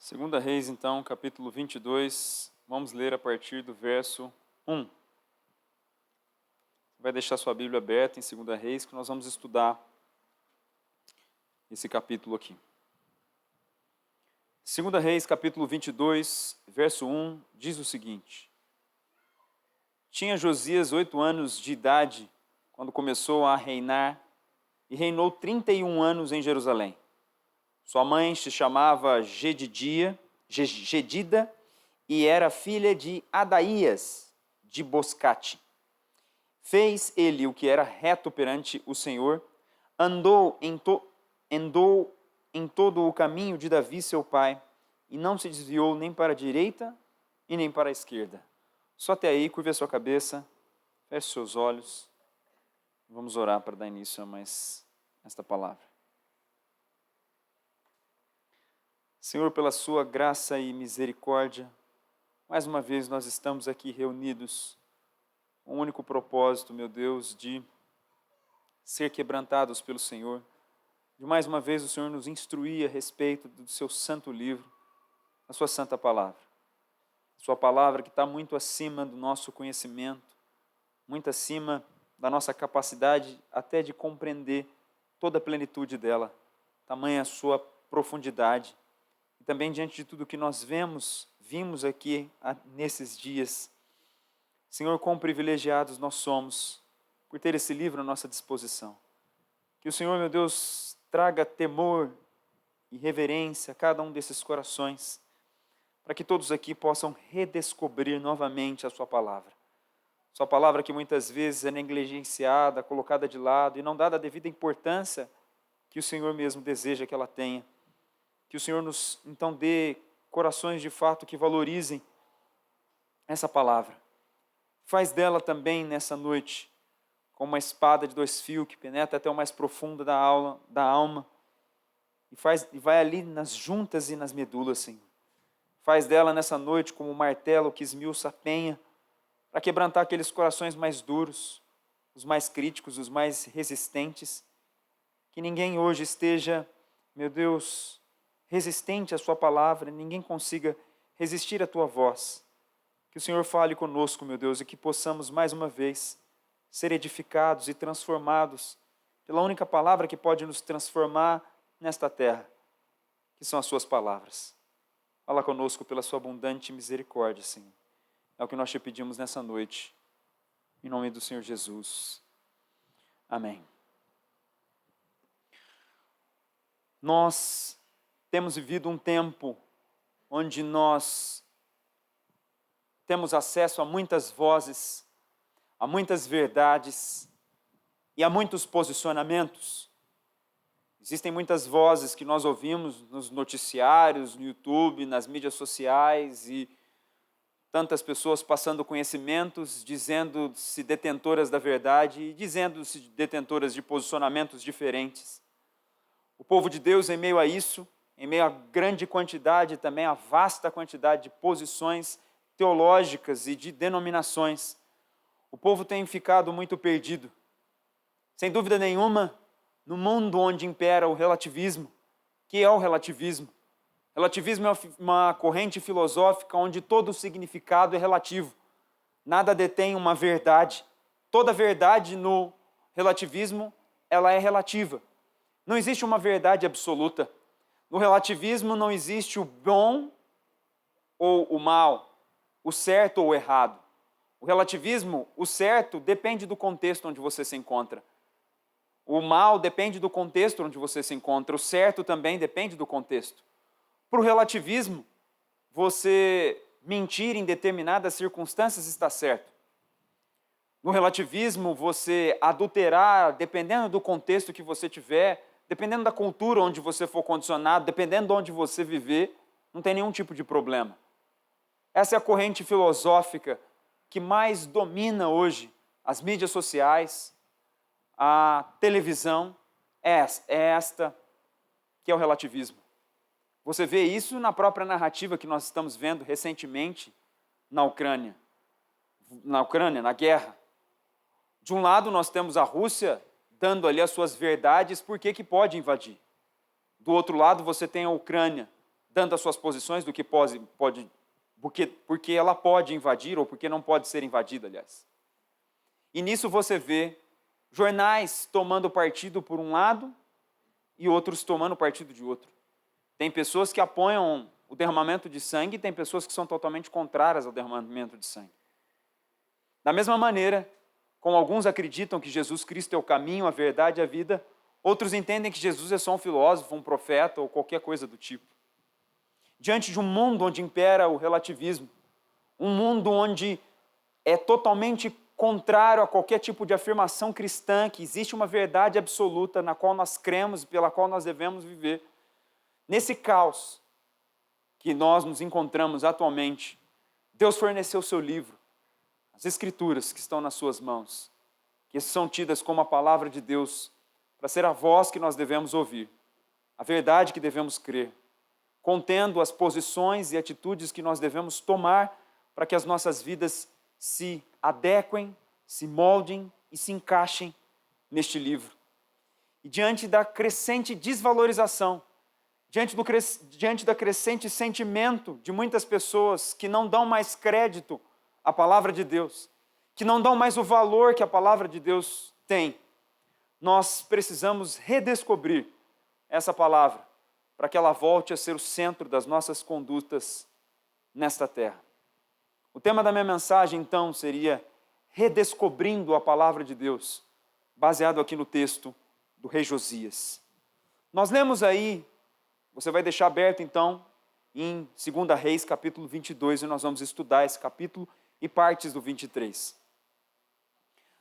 Segunda Reis, então, capítulo 22, vamos ler a partir do verso 1. Você vai deixar sua Bíblia aberta em Segunda Reis, que nós vamos estudar esse capítulo aqui. Segunda Reis, capítulo 22, verso 1, diz o seguinte: Tinha Josias 8 anos de idade quando começou a reinar, e reinou 31 anos em Jerusalém. Sua mãe se chamava Gedida e era filha de Adaías de Boscate. Fez ele o que era reto perante o Senhor, andou em todo o caminho de Davi seu pai, e não se desviou nem para a direita e nem para a esquerda. Só até aí, curve a sua cabeça, feche seus olhos, vamos orar para dar início a mais esta palavra. Senhor, pela sua graça e misericórdia, mais uma vez nós estamos aqui reunidos com o único propósito, meu Deus, de ser quebrantados pelo Senhor, de mais uma vez o Senhor nos instruir a respeito do seu santo livro, a sua santa palavra. A sua palavra que está muito acima do nosso conhecimento, muito acima da nossa capacidade até de compreender toda a plenitude dela, tamanha a sua profundidade. E também diante de tudo que nós vimos aqui nesses dias, Senhor, quão privilegiados nós somos por ter esse livro à nossa disposição. Que o Senhor, meu Deus, traga temor e reverência a cada um desses corações, para que todos aqui possam redescobrir novamente a sua palavra. Sua palavra que muitas vezes é negligenciada, colocada de lado e não dada a devida importância que o Senhor mesmo deseja que ela tenha. Que o Senhor nos, então, dê corações de fato que valorizem essa palavra. Faz dela também, nessa noite, como uma espada de 2 fios que penetra até o mais profundo da alma e vai ali nas juntas e nas medulas, Senhor. Faz dela, nessa noite, como um martelo que esmiuça a penha, para quebrantar aqueles corações mais duros, os mais críticos, os mais resistentes. Que ninguém hoje esteja, meu Deus, resistente à sua palavra, ninguém consiga resistir à tua voz. Que o Senhor fale conosco, meu Deus, e que possamos mais uma vez ser edificados e transformados pela única palavra que pode nos transformar nesta terra, que são as suas palavras. Fala conosco pela sua abundante misericórdia, Senhor. É o que nós te pedimos nessa noite, em nome do Senhor Jesus. Amém. Nós temos vivido um tempo onde nós temos acesso a muitas vozes, a muitas verdades e a muitos posicionamentos. Existem muitas vozes que nós ouvimos nos noticiários, no YouTube, nas mídias sociais e tantas pessoas passando conhecimentos, dizendo-se detentoras da verdade e dizendo-se detentoras de posicionamentos diferentes. O povo de Deus, em meio a isso, em meio à grande quantidade, também à vasta quantidade de posições teológicas e de denominações, o povo tem ficado muito perdido. Sem dúvida nenhuma, no mundo onde impera o relativismo, que é o relativismo? Relativismo é uma corrente filosófica onde todo o significado é relativo. Nada detém uma verdade. Toda verdade no relativismo, ela é relativa. Não existe uma verdade absoluta. No relativismo não existe o bom ou o mal, o certo ou o errado. O relativismo, o certo, depende do contexto onde você se encontra. O mal depende do contexto onde você se encontra. O certo também depende do contexto. Para o relativismo, você mentir em determinadas circunstâncias está certo. No relativismo, você adulterar, dependendo do contexto que você tiver, dependendo da cultura onde você for condicionado, dependendo de onde você viver, não tem nenhum tipo de problema. Essa é a corrente filosófica que mais domina hoje as mídias sociais, a televisão, é esta que é o relativismo. Você vê isso na própria narrativa que nós estamos vendo recentemente na Ucrânia, na guerra. De um lado nós temos a Rússia dando ali as suas verdades por que pode invadir. Do outro lado você tem a Ucrânia tanto as suas posições do que porque ela pode invadir ou porque não pode ser invadida, aliás. E nisso você vê jornais tomando partido por um lado e outros tomando partido de outro. Tem pessoas que apoiam o derramamento de sangue e tem pessoas que são totalmente contrárias ao derramamento de sangue. Da mesma maneira, como alguns acreditam que Jesus Cristo é o caminho, a verdade e a vida, outros entendem que Jesus é só um filósofo, um profeta ou qualquer coisa do tipo. Diante de um mundo onde impera o relativismo, um mundo onde é totalmente contrário a qualquer tipo de afirmação cristã, que existe uma verdade absoluta na qual nós cremos e pela qual nós devemos viver, nesse caos que nós nos encontramos atualmente, Deus forneceu o seu livro, as Escrituras que estão nas suas mãos, que são tidas como a palavra de Deus, para ser a voz que nós devemos ouvir, a verdade que devemos crer, contendo as posições e atitudes que nós devemos tomar para que as nossas vidas se adequem, se moldem e se encaixem neste livro. E diante da crescente desvalorização, diante da crescente sentimento de muitas pessoas que não dão mais crédito à palavra de Deus, que não dão mais o valor que a palavra de Deus tem, nós precisamos redescobrir essa palavra para que ela volte a ser o centro das nossas condutas nesta terra. O tema da minha mensagem, então, seria redescobrindo a palavra de Deus, baseado aqui no texto do rei Josias. Nós lemos aí, você vai deixar aberto, então, em 2 Reis, capítulo 22, e nós vamos estudar esse capítulo e partes do 23.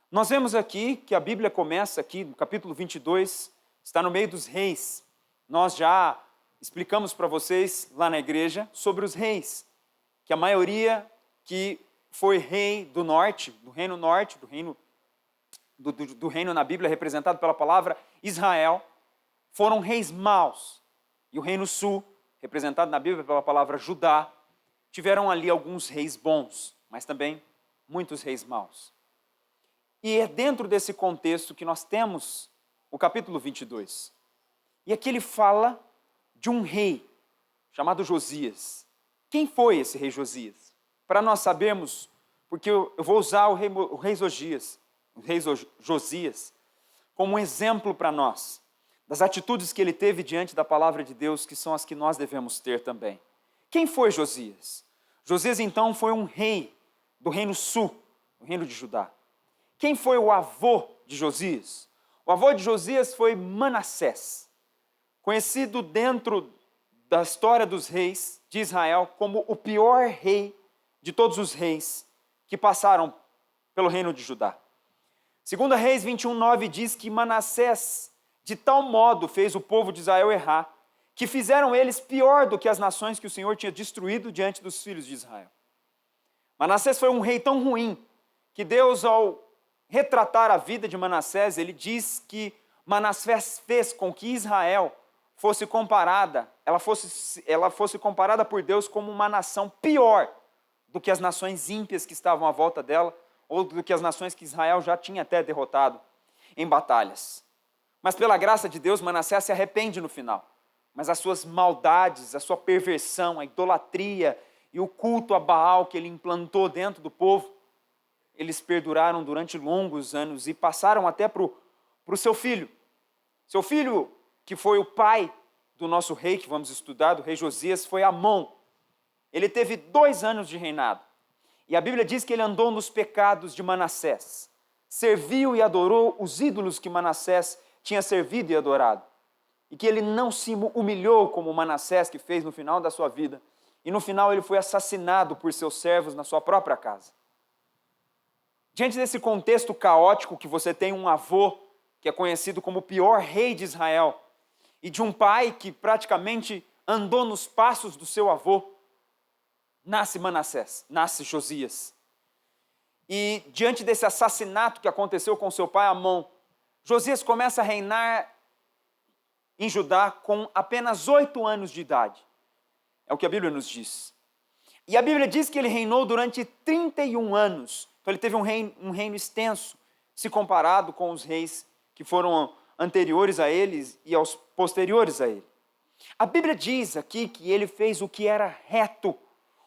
Nós vemos aqui que a Bíblia começa aqui, no capítulo 22, está no meio dos reis. Nós já explicamos para vocês lá na igreja sobre os reis, que a maioria que foi rei do norte, do reino na Bíblia representado pela palavra Israel, foram reis maus. E o reino sul, representado na Bíblia pela palavra Judá, tiveram ali alguns reis bons, mas também muitos reis maus. E é dentro desse contexto que nós temos o capítulo 22. E aqui ele fala de um rei chamado Josias. Quem foi esse rei Josias? Para nós sabermos, porque eu vou usar o rei Josias como um exemplo para nós, das atitudes que ele teve diante da palavra de Deus, que são as que nós devemos ter também. Quem foi Josias? Josias, então, foi um rei do reino sul, do reino de Judá. Quem foi o avô de Josias? O avô de Josias foi Manassés, conhecido dentro da história dos reis de Israel como o pior rei de todos os reis que passaram pelo reino de Judá. 2 Reis 21:9 diz que Manassés de tal modo fez o povo de Israel errar, que fizeram eles pior do que as nações que o Senhor tinha destruído diante dos filhos de Israel. Manassés foi um rei tão ruim, que Deus, ao retratar a vida de Manassés, ele diz que Manassés fez com que Israel fosse comparada, ela fosse comparada por Deus como uma nação pior do que as nações ímpias que estavam à volta dela, ou do que as nações que Israel já tinha até derrotado em batalhas. Mas pela graça de Deus, Manassés se arrepende no final. Mas as suas maldades, a sua perversão, a idolatria e o culto a Baal que ele implantou dentro do povo, eles perduraram durante longos anos e passaram até para o seu filho. Seu filho, que foi o pai do nosso rei, que vamos estudar, do rei Josias, foi Amon. Ele teve 2 anos de reinado. E a Bíblia diz que ele andou nos pecados de Manassés. Serviu e adorou os ídolos que Manassés tinha servido e adorado. E que ele não se humilhou como Manassés que fez no final da sua vida. E no final ele foi assassinado por seus servos na sua própria casa. Diante desse contexto caótico que você tem um avô que é conhecido como o pior rei de Israel e de um pai que praticamente andou nos passos do seu avô, nasce Manassés, nasce Josias. E diante desse assassinato que aconteceu com seu pai Amon, Josias começa a reinar em Judá com apenas 8 anos de idade. É o que a Bíblia nos diz. E a Bíblia diz que ele reinou durante 31 anos. Então ele teve um reino extenso, se comparado com os reis que foram anteriores a eles e aos posteriores a ele. A Bíblia diz aqui que ele fez o que era reto,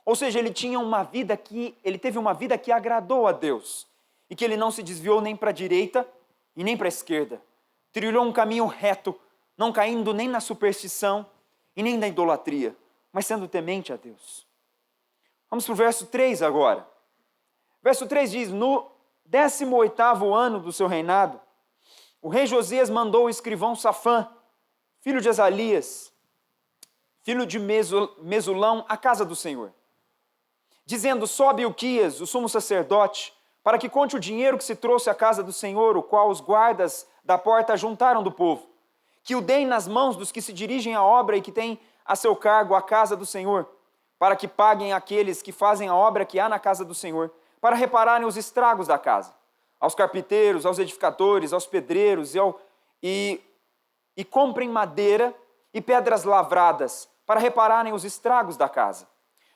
ou seja, ele teve uma vida que agradou a Deus, e que ele não se desviou nem para a direita e nem para a esquerda. Trilhou um caminho reto, não caindo nem na superstição e nem na idolatria, mas sendo temente a Deus. Vamos para o verso 3 agora. Verso 3 diz: no 18º ano do seu reinado, o rei Josias mandou o escrivão Safã, filho de Azalias, filho de Mesulão, à casa do Senhor, dizendo: sobe Ilquias, o sumo sacerdote, para que conte o dinheiro que se trouxe à casa do Senhor, o qual os guardas da porta juntaram do povo, que o deem nas mãos dos que se dirigem à obra e que têm a seu cargo a casa do Senhor, para que paguem aqueles que fazem a obra que há na casa do Senhor, para repararem os estragos da casa, aos carpinteiros, aos edificadores, aos pedreiros, e comprem madeira e pedras lavradas, para repararem os estragos da casa.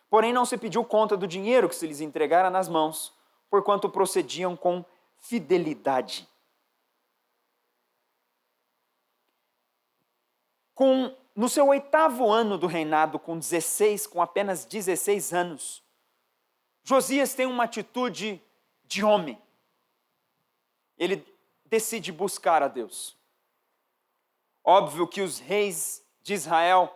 Porém não se pediu conta do dinheiro que se lhes entregara nas mãos, porquanto procediam com fidelidade. No seu 8º ano do reinado, com apenas 16 anos, Josias tem uma atitude de homem. Ele decide buscar a Deus. Óbvio que os reis de Israel,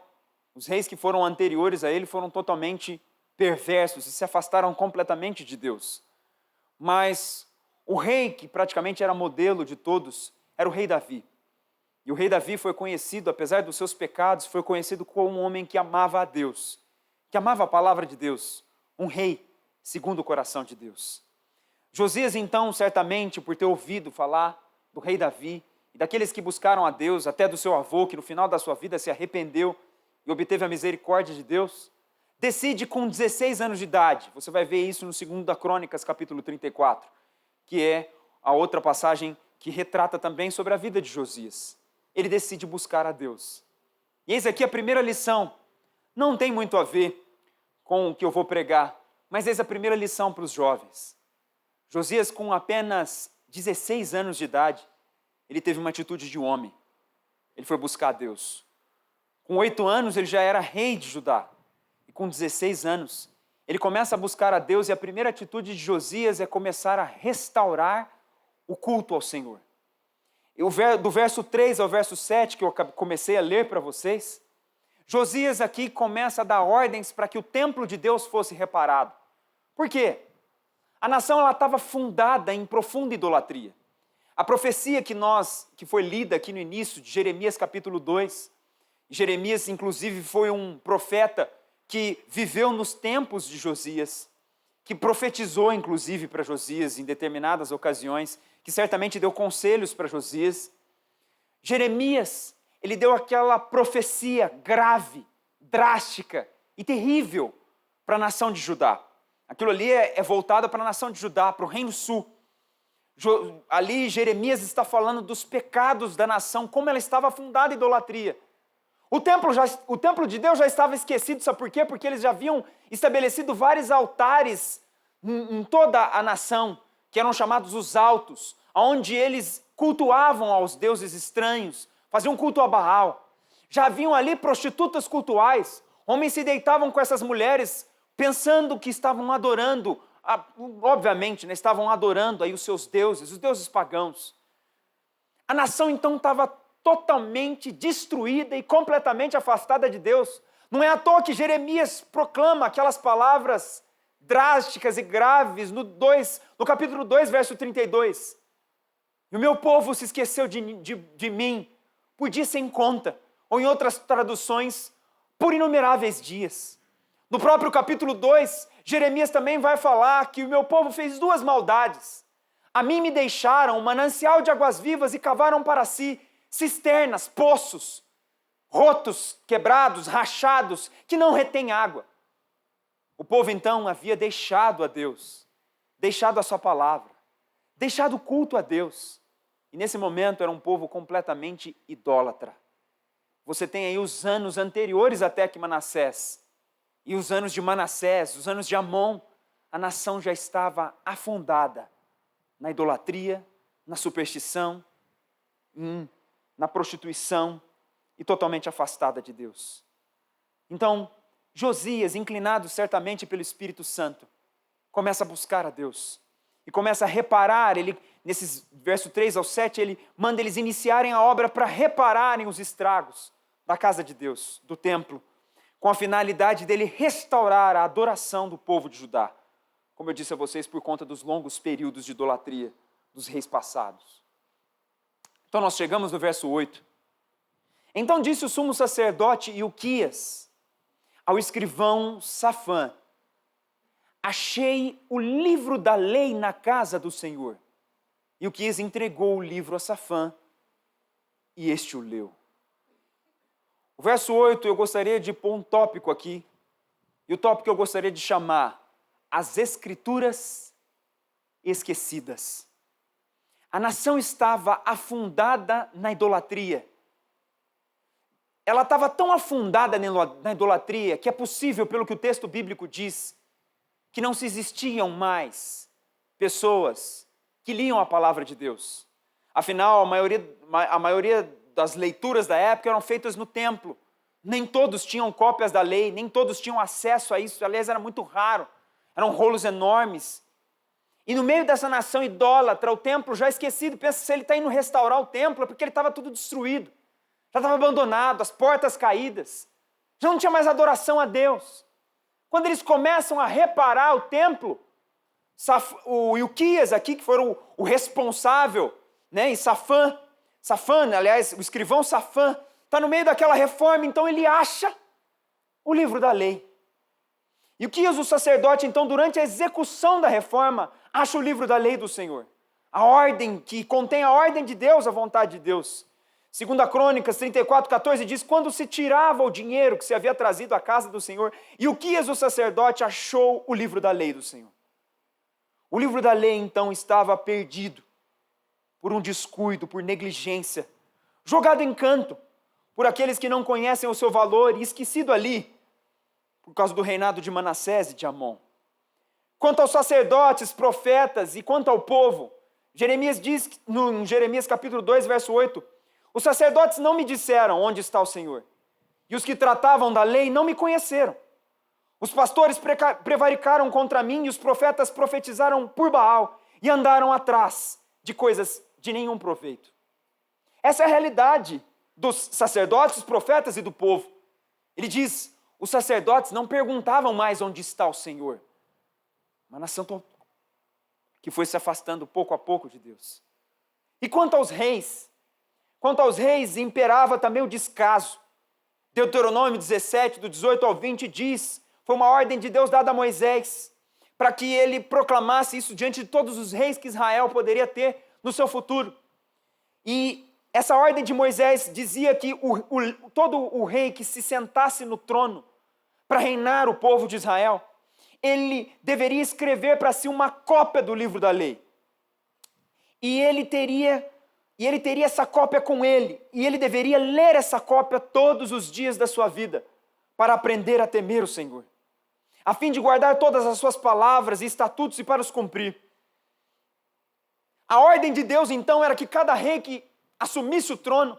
os reis que foram anteriores a ele, foram totalmente perversos e se afastaram completamente de Deus. Mas o rei que praticamente era modelo de todos era o rei Davi. E o rei Davi foi conhecido, apesar dos seus pecados, foi conhecido como um homem que amava a Deus, que amava a palavra de Deus, um rei segundo o coração de Deus. Josias, então, certamente, por ter ouvido falar do rei Davi e daqueles que buscaram a Deus, até do seu avô, que no final da sua vida se arrependeu e obteve a misericórdia de Deus, decide com 16 anos de idade, você vai ver isso no 2 Crônicas, capítulo 34, que é a outra passagem que retrata também sobre a vida de Josias. Ele decide buscar a Deus. E eis aqui a primeira lição. Não tem muito a ver com o que eu vou pregar, mas eis a primeira lição para os jovens. Josias, com apenas 16 anos de idade, ele teve uma atitude de homem. Ele foi buscar a Deus. Com 8 anos, ele já era rei de Judá. E com 16 anos, ele começa a buscar a Deus, e a primeira atitude de Josias é começar a restaurar o culto ao Senhor. Do verso 3 ao verso 7, que eu comecei a ler para vocês, Josias aqui começa a dar ordens para que o templo de Deus fosse reparado. Por quê? A nação estava fundada em profunda idolatria. A profecia que foi lida aqui no início, de Jeremias capítulo 2, Jeremias inclusive foi um profeta que viveu nos tempos de Josias, que profetizou inclusive para Josias em determinadas ocasiões, que certamente deu conselhos para Josias. Jeremias, ele deu aquela profecia grave, drástica e terrível para a nação de Judá. Aquilo ali é voltado para a nação de Judá, para o reino sul. Ali Jeremias está falando dos pecados da nação, como ela estava afundada em idolatria. O templo de Deus já estava esquecido, sabe por quê? Porque eles já haviam estabelecido vários altares em toda a nação, que eram chamados os altos, onde eles cultuavam aos deuses estranhos, faziam culto a Baal. Já haviam ali prostitutas cultuais, homens se deitavam com essas mulheres, pensando que estavam adorando, obviamente, estavam adorando aí os seus deuses, os deuses pagãos. A nação então estava totalmente destruída e completamente afastada de Deus. Não é à toa que Jeremias proclama aquelas palavras drásticas e graves no capítulo 2, verso 32. E o meu povo se esqueceu de mim por dia sem conta, ou em outras traduções, por inumeráveis dias. No próprio capítulo 2, Jeremias também vai falar que o meu povo fez 2 maldades. A mim me deixaram um manancial de águas vivas e cavaram para si cisternas, poços, rotos, quebrados, rachados, que não retêm água. O povo então havia deixado a Deus, deixado a sua palavra, deixado o culto a Deus. E nesse momento era um povo completamente idólatra. Você tem aí os anos anteriores até que Manassés, e os anos de Manassés, os anos de Amon, a nação já estava afundada na idolatria, na superstição, na prostituição e totalmente afastada de Deus. Então, Josias, inclinado certamente pelo Espírito Santo, começa a buscar a Deus e começa a reparar. Ele, nesses versos 3 ao 7, ele manda eles iniciarem a obra para repararem os estragos da casa de Deus, do templo, com a finalidade dele restaurar a adoração do povo de Judá, como eu disse a vocês, por conta dos longos períodos de idolatria dos reis passados. Então nós chegamos no verso 8. Então disse o sumo sacerdote Ilquias ao escrivão Safã: achei o livro da lei na casa do Senhor. Ilquias entregou o livro a Safã e este o leu. O verso 8, eu gostaria de pôr um tópico aqui, e o tópico eu gostaria de chamar as Escrituras esquecidas. A nação estava afundada na idolatria. Ela estava tão afundada na idolatria que é possível, pelo que o texto bíblico diz, que não se existiam mais pessoas que liam a palavra de Deus. Afinal, a maioria das leituras da época eram feitas no templo. Nem todos tinham cópias da lei, nem todos tinham acesso a isso. Aliás, era muito raro. Eram rolos enormes. E no meio dessa nação idólatra, o templo já esquecido, pensa, se ele está indo restaurar o templo, é porque ele estava tudo destruído. Já estava abandonado, as portas caídas. Já não tinha mais adoração a Deus. Quando eles começam a reparar o templo, o Ilquias aqui, que foi o responsável, né, e Safã, aliás, o escrivão Safã, está no meio daquela reforma, então ele acha o livro da lei. E o sacerdote, então, durante a execução da reforma, acha o livro da lei do Senhor. A ordem que contém a ordem de Deus, a vontade de Deus. 2 Crônicas 34:14 diz: quando se tirava o dinheiro que se havia trazido à casa do Senhor, Ilquias, o sacerdote, achou o livro da lei do Senhor. O livro da lei, então, estava perdido por um descuido, por negligência, jogado em canto por aqueles que não conhecem o seu valor e esquecido ali por causa do reinado de Manassés e de Amon. Quanto aos sacerdotes, profetas e quanto ao povo, Jeremias diz, em Jeremias capítulo 2, verso 8, os sacerdotes não me disseram onde está o Senhor, e os que tratavam da lei não me conheceram. Os pastores prevaricaram contra mim e os profetas profetizaram por Baal e andaram atrás de coisas de nenhum proveito. Essa é a realidade dos sacerdotes, dos profetas e do povo. Ele diz, os sacerdotes não perguntavam mais onde está o Senhor. Uma nação que foi se afastando pouco a pouco de Deus. E quanto aos reis imperava também o descaso. Deuteronômio 17, do 18 ao 20 diz, foi uma ordem de Deus dada a Moisés, para que ele proclamasse isso diante de todos os reis que Israel poderia ter no seu futuro. E essa ordem de Moisés dizia que todo o rei que se sentasse no trono para reinar o povo de Israel, ele deveria escrever para si uma cópia do livro da lei. E ele teria essa cópia com ele, e ele deveria ler essa cópia todos os dias da sua vida, para aprender a temer o Senhor, a fim de guardar todas as suas palavras e estatutos e para os cumprir. A ordem de Deus, então, era que cada rei que assumisse o trono,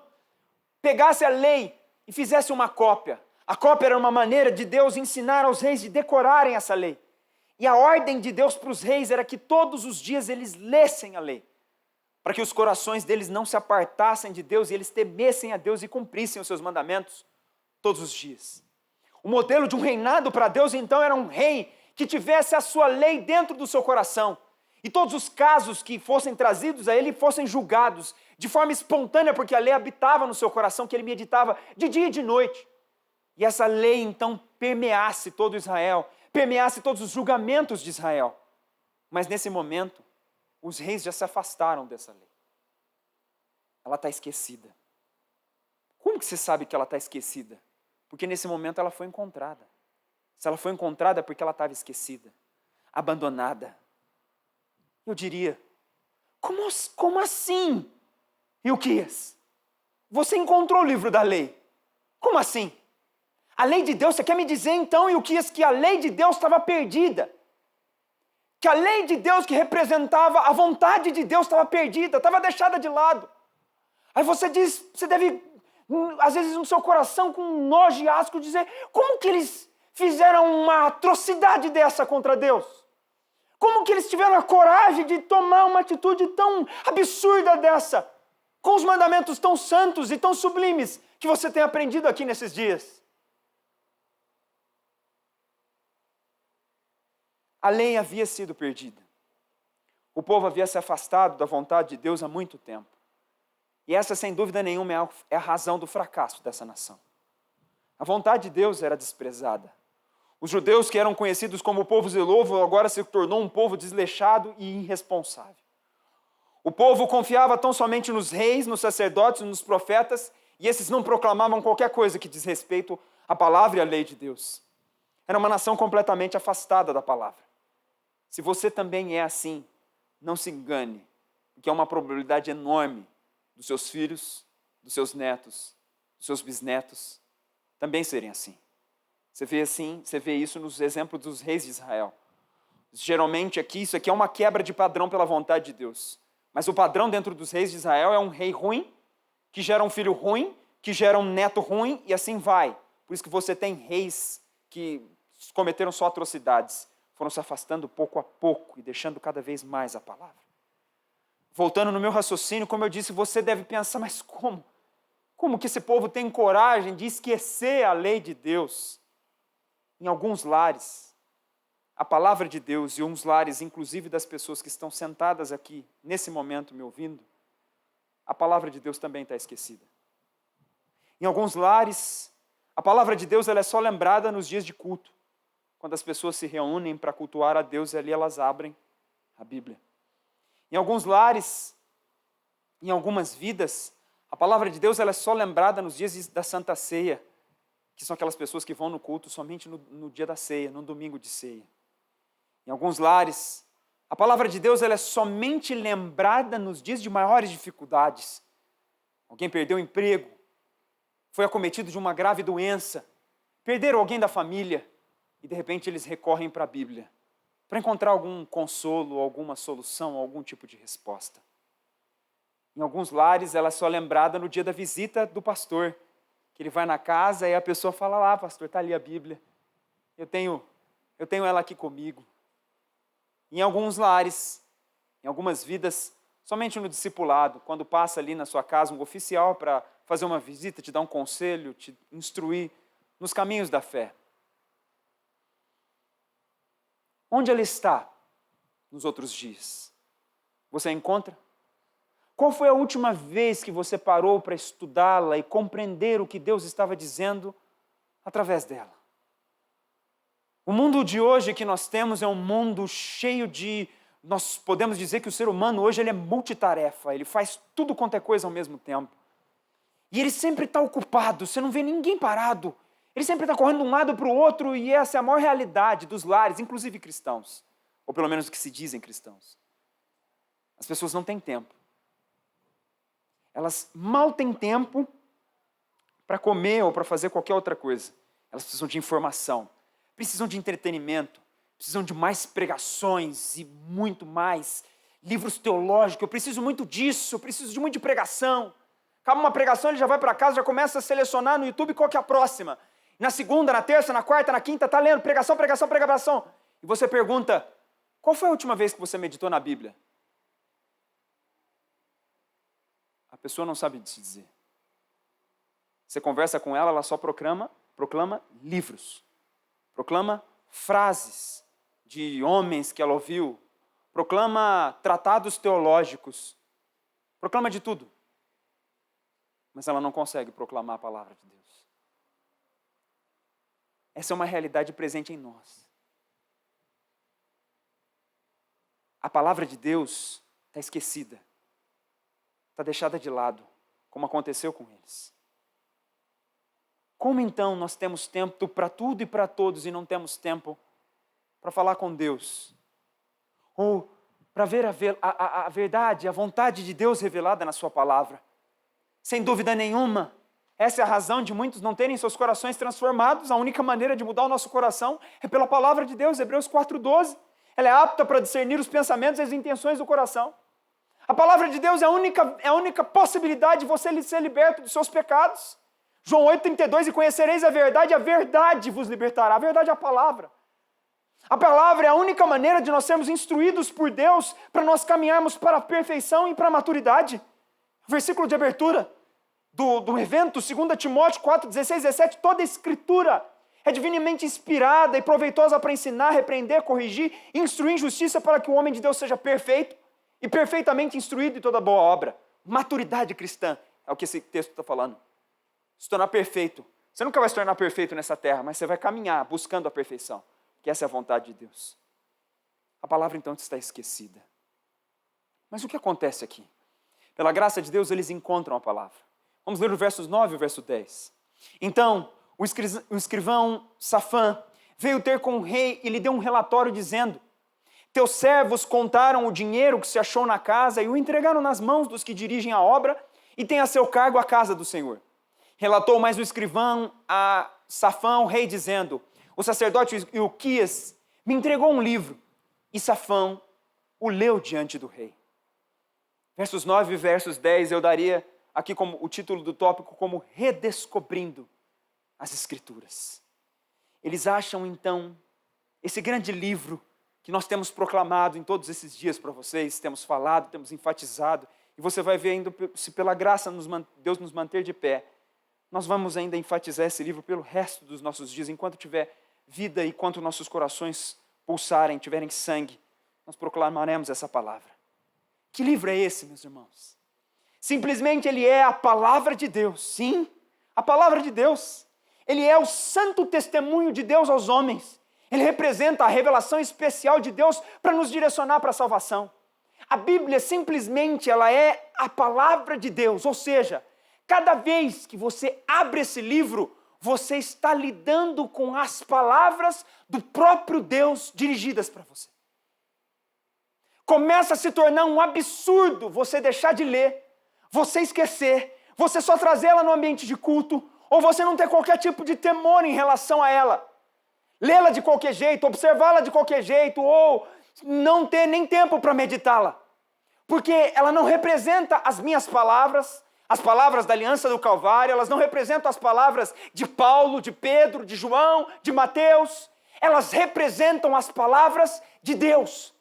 pegasse a lei e fizesse uma cópia. A cópia era uma maneira de Deus ensinar aos reis de decorarem essa lei. E a ordem de Deus para os reis era que todos os dias eles lessem a lei, para que os corações deles não se apartassem de Deus e eles temessem a Deus e cumprissem os seus mandamentos todos os dias. O modelo de um reinado para Deus, então, era um rei que tivesse a sua lei dentro do seu coração. E todos os casos que fossem trazidos a ele fossem julgados de forma espontânea, porque a lei habitava no seu coração, que ele meditava de dia e de noite. E essa lei, então, permeasse todo Israel, permeasse todos os julgamentos de Israel. Mas nesse momento, os reis já se afastaram dessa lei. Ela está esquecida. Como que você sabe que ela está esquecida? Porque nesse momento ela foi encontrada. Se ela foi encontrada é porque ela estava esquecida, abandonada. Eu diria, como assim, Ilquias? Você encontrou o livro da lei. Como assim? A lei de Deus, você quer me dizer então, Ilquias, que a lei de Deus estava perdida? Que a lei de Deus que representava a vontade de Deus estava perdida, estava deixada de lado. Aí você diz, você deve às vezes no seu coração com nojo e asco, dizer, como que eles fizeram uma atrocidade dessa contra Deus? Como que eles tiveram a coragem de tomar uma atitude tão absurda dessa, com os mandamentos tão santos e tão sublimes que você tem aprendido aqui nesses dias? A lei havia sido perdida. O povo havia se afastado da vontade de Deus há muito tempo. E essa, sem dúvida nenhuma, é a razão do fracasso dessa nação. A vontade de Deus era desprezada. Os judeus, que eram conhecidos como o povo zeloso, agora se tornou um povo desleixado e irresponsável. O povo confiava tão somente nos reis, nos sacerdotes, nos profetas, e esses não proclamavam qualquer coisa que diz respeito à palavra e à lei de Deus. Era uma nação completamente afastada da palavra. Se você também é assim, não se engane, porque é uma probabilidade enorme dos seus filhos, dos seus netos, dos seus bisnetos também serem assim. Você vê isso nos exemplos dos reis de Israel. Geralmente isso aqui é uma quebra de padrão pela vontade de Deus. Mas o padrão dentro dos reis de Israel é um rei ruim, que gera um filho ruim, que gera um neto ruim, e assim vai. Por isso que você tem reis que cometeram só atrocidades, foram se afastando pouco a pouco e deixando cada vez mais a palavra. Voltando no meu raciocínio, como eu disse, você deve pensar, mas como? Como que esse povo tem coragem de esquecer a lei de Deus? Em alguns lares, a palavra de Deus, e uns lares, inclusive das pessoas que estão sentadas aqui, nesse momento me ouvindo, a palavra de Deus também está esquecida. Em alguns lares, a palavra de Deus ela é só lembrada nos dias de culto, quando as pessoas se reúnem para cultuar a Deus e ali elas abrem a Bíblia. Em alguns lares, em algumas vidas, a palavra de Deus ela é só lembrada nos dias da Santa Ceia, que são aquelas pessoas que vão no culto somente no dia da ceia, no domingo de ceia. Em alguns lares, a palavra de Deus ela é somente lembrada nos dias de maiores dificuldades. Alguém perdeu o emprego, foi acometido de uma grave doença, perderam alguém da família, e de repente eles recorrem para a Bíblia, para encontrar algum consolo, alguma solução, algum tipo de resposta. Em alguns lares, ela é só lembrada no dia da visita do pastor, que ele vai na casa e a pessoa fala, lá, pastor, está ali a Bíblia, eu tenho ela aqui comigo. Em alguns lares, em algumas vidas, somente no discipulado, quando passa ali na sua casa um oficial para fazer uma visita, te dar um conselho, te instruir nos caminhos da fé. Onde ela está nos outros dias? Você a encontra? Qual foi a última vez que você parou para estudá-la e compreender o que Deus estava dizendo através dela? O mundo de hoje que nós temos é um mundo cheio de... Nós podemos dizer que o ser humano hoje ele é multitarefa, ele faz tudo quanto é coisa ao mesmo tempo. E ele sempre está ocupado, você não vê ninguém parado. Ele sempre está correndo de um lado para o outro e essa é a maior realidade dos lares, inclusive cristãos. Ou pelo menos que se dizem cristãos. As pessoas não têm tempo. Elas mal têm tempo para comer ou para fazer qualquer outra coisa. Elas precisam de informação, precisam de entretenimento, precisam de mais pregações e muito mais. Livros teológicos, eu preciso muito disso, eu preciso de muito de pregação. Acaba uma pregação, ele já vai para casa, já começa a selecionar no YouTube qual que é a próxima. Na segunda, na terça, na quarta, na quinta, está lendo pregação, pregação, pregação. E você pergunta, qual foi a última vez que você meditou na Bíblia? A pessoa não sabe te dizer. Você conversa com ela só proclama livros. Proclama frases de homens que ela ouviu. Proclama tratados teológicos. Proclama de tudo. Mas ela não consegue proclamar a palavra de Deus. Essa é uma realidade presente em nós. A palavra de Deus está esquecida. Está deixada de lado, como aconteceu com eles. Como então nós temos tempo para tudo e para todos e não temos tempo para falar com Deus? Ou para ver a verdade, a vontade de Deus revelada na sua palavra? Sem dúvida nenhuma, essa é a razão de muitos não terem seus corações transformados. A única maneira de mudar o nosso coração é pela palavra de Deus, Hebreus 4:12. Ela é apta para discernir os pensamentos e as intenções do coração. A palavra de Deus é a única possibilidade de você ser liberto dos seus pecados. João 8,32, e conhecereis a verdade vos libertará. A verdade é a palavra. A palavra é a única maneira de nós sermos instruídos por Deus para nós caminharmos para a perfeição e para a maturidade. O versículo de abertura do evento, 2 Timóteo 4, 16, 17, toda a escritura é divinamente inspirada e proveitosa para ensinar, repreender, corrigir, instruir em justiça para que o homem de Deus seja perfeito e perfeitamente instruído em toda boa obra. Maturidade cristã é o que esse texto está falando. Se tornar perfeito. Você nunca vai se tornar perfeito nessa terra, mas você vai caminhar buscando a perfeição, que essa é a vontade de Deus. A palavra então está esquecida. Mas o que acontece aqui? Pela graça de Deus, eles encontram a palavra. Vamos ler o versos 9 e o verso 10. Então, o escrivão Safã veio ter com o rei e lhe deu um relatório dizendo: teus servos contaram o dinheiro que se achou na casa e o entregaram nas mãos dos que dirigem a obra e têm a seu cargo a casa do Senhor. Relatou mais o escrivão a Safã, o rei, dizendo: o sacerdote Ilquias me entregou um livro. E Safã o leu diante do rei. Versos 9 e versos 10 eu daria aqui como o título do tópico como redescobrindo as Escrituras. Eles acham então esse grande livro que nós temos proclamado em todos esses dias para vocês, temos falado, temos enfatizado, e você vai ver ainda, se pela graça Deus nos manter de pé, nós vamos ainda enfatizar esse livro pelo resto dos nossos dias, enquanto tiver vida e enquanto nossos corações pulsarem, tiverem sangue, nós proclamaremos essa palavra. Que livro é esse, meus irmãos? Simplesmente ele é a palavra de Deus, sim, a palavra de Deus. Ele é o santo testemunho de Deus aos homens. Ele representa a revelação especial de Deus para nos direcionar para a salvação. A Bíblia simplesmente ela é a palavra de Deus, ou seja, cada vez que você abre esse livro, você está lidando com as palavras do próprio Deus dirigidas para você. Começa a se tornar um absurdo você deixar de ler, você esquecer, você só trazer ela no ambiente de culto, ou você não ter qualquer tipo de temor em relação a ela. Lê-la de qualquer jeito, observá-la de qualquer jeito, ou não ter nem tempo para meditá-la. Porque ela não representa as minhas palavras, as palavras da aliança do Calvário, elas não representam as palavras de Paulo, de Pedro, de João, de Mateus. Elas representam as palavras de Deus.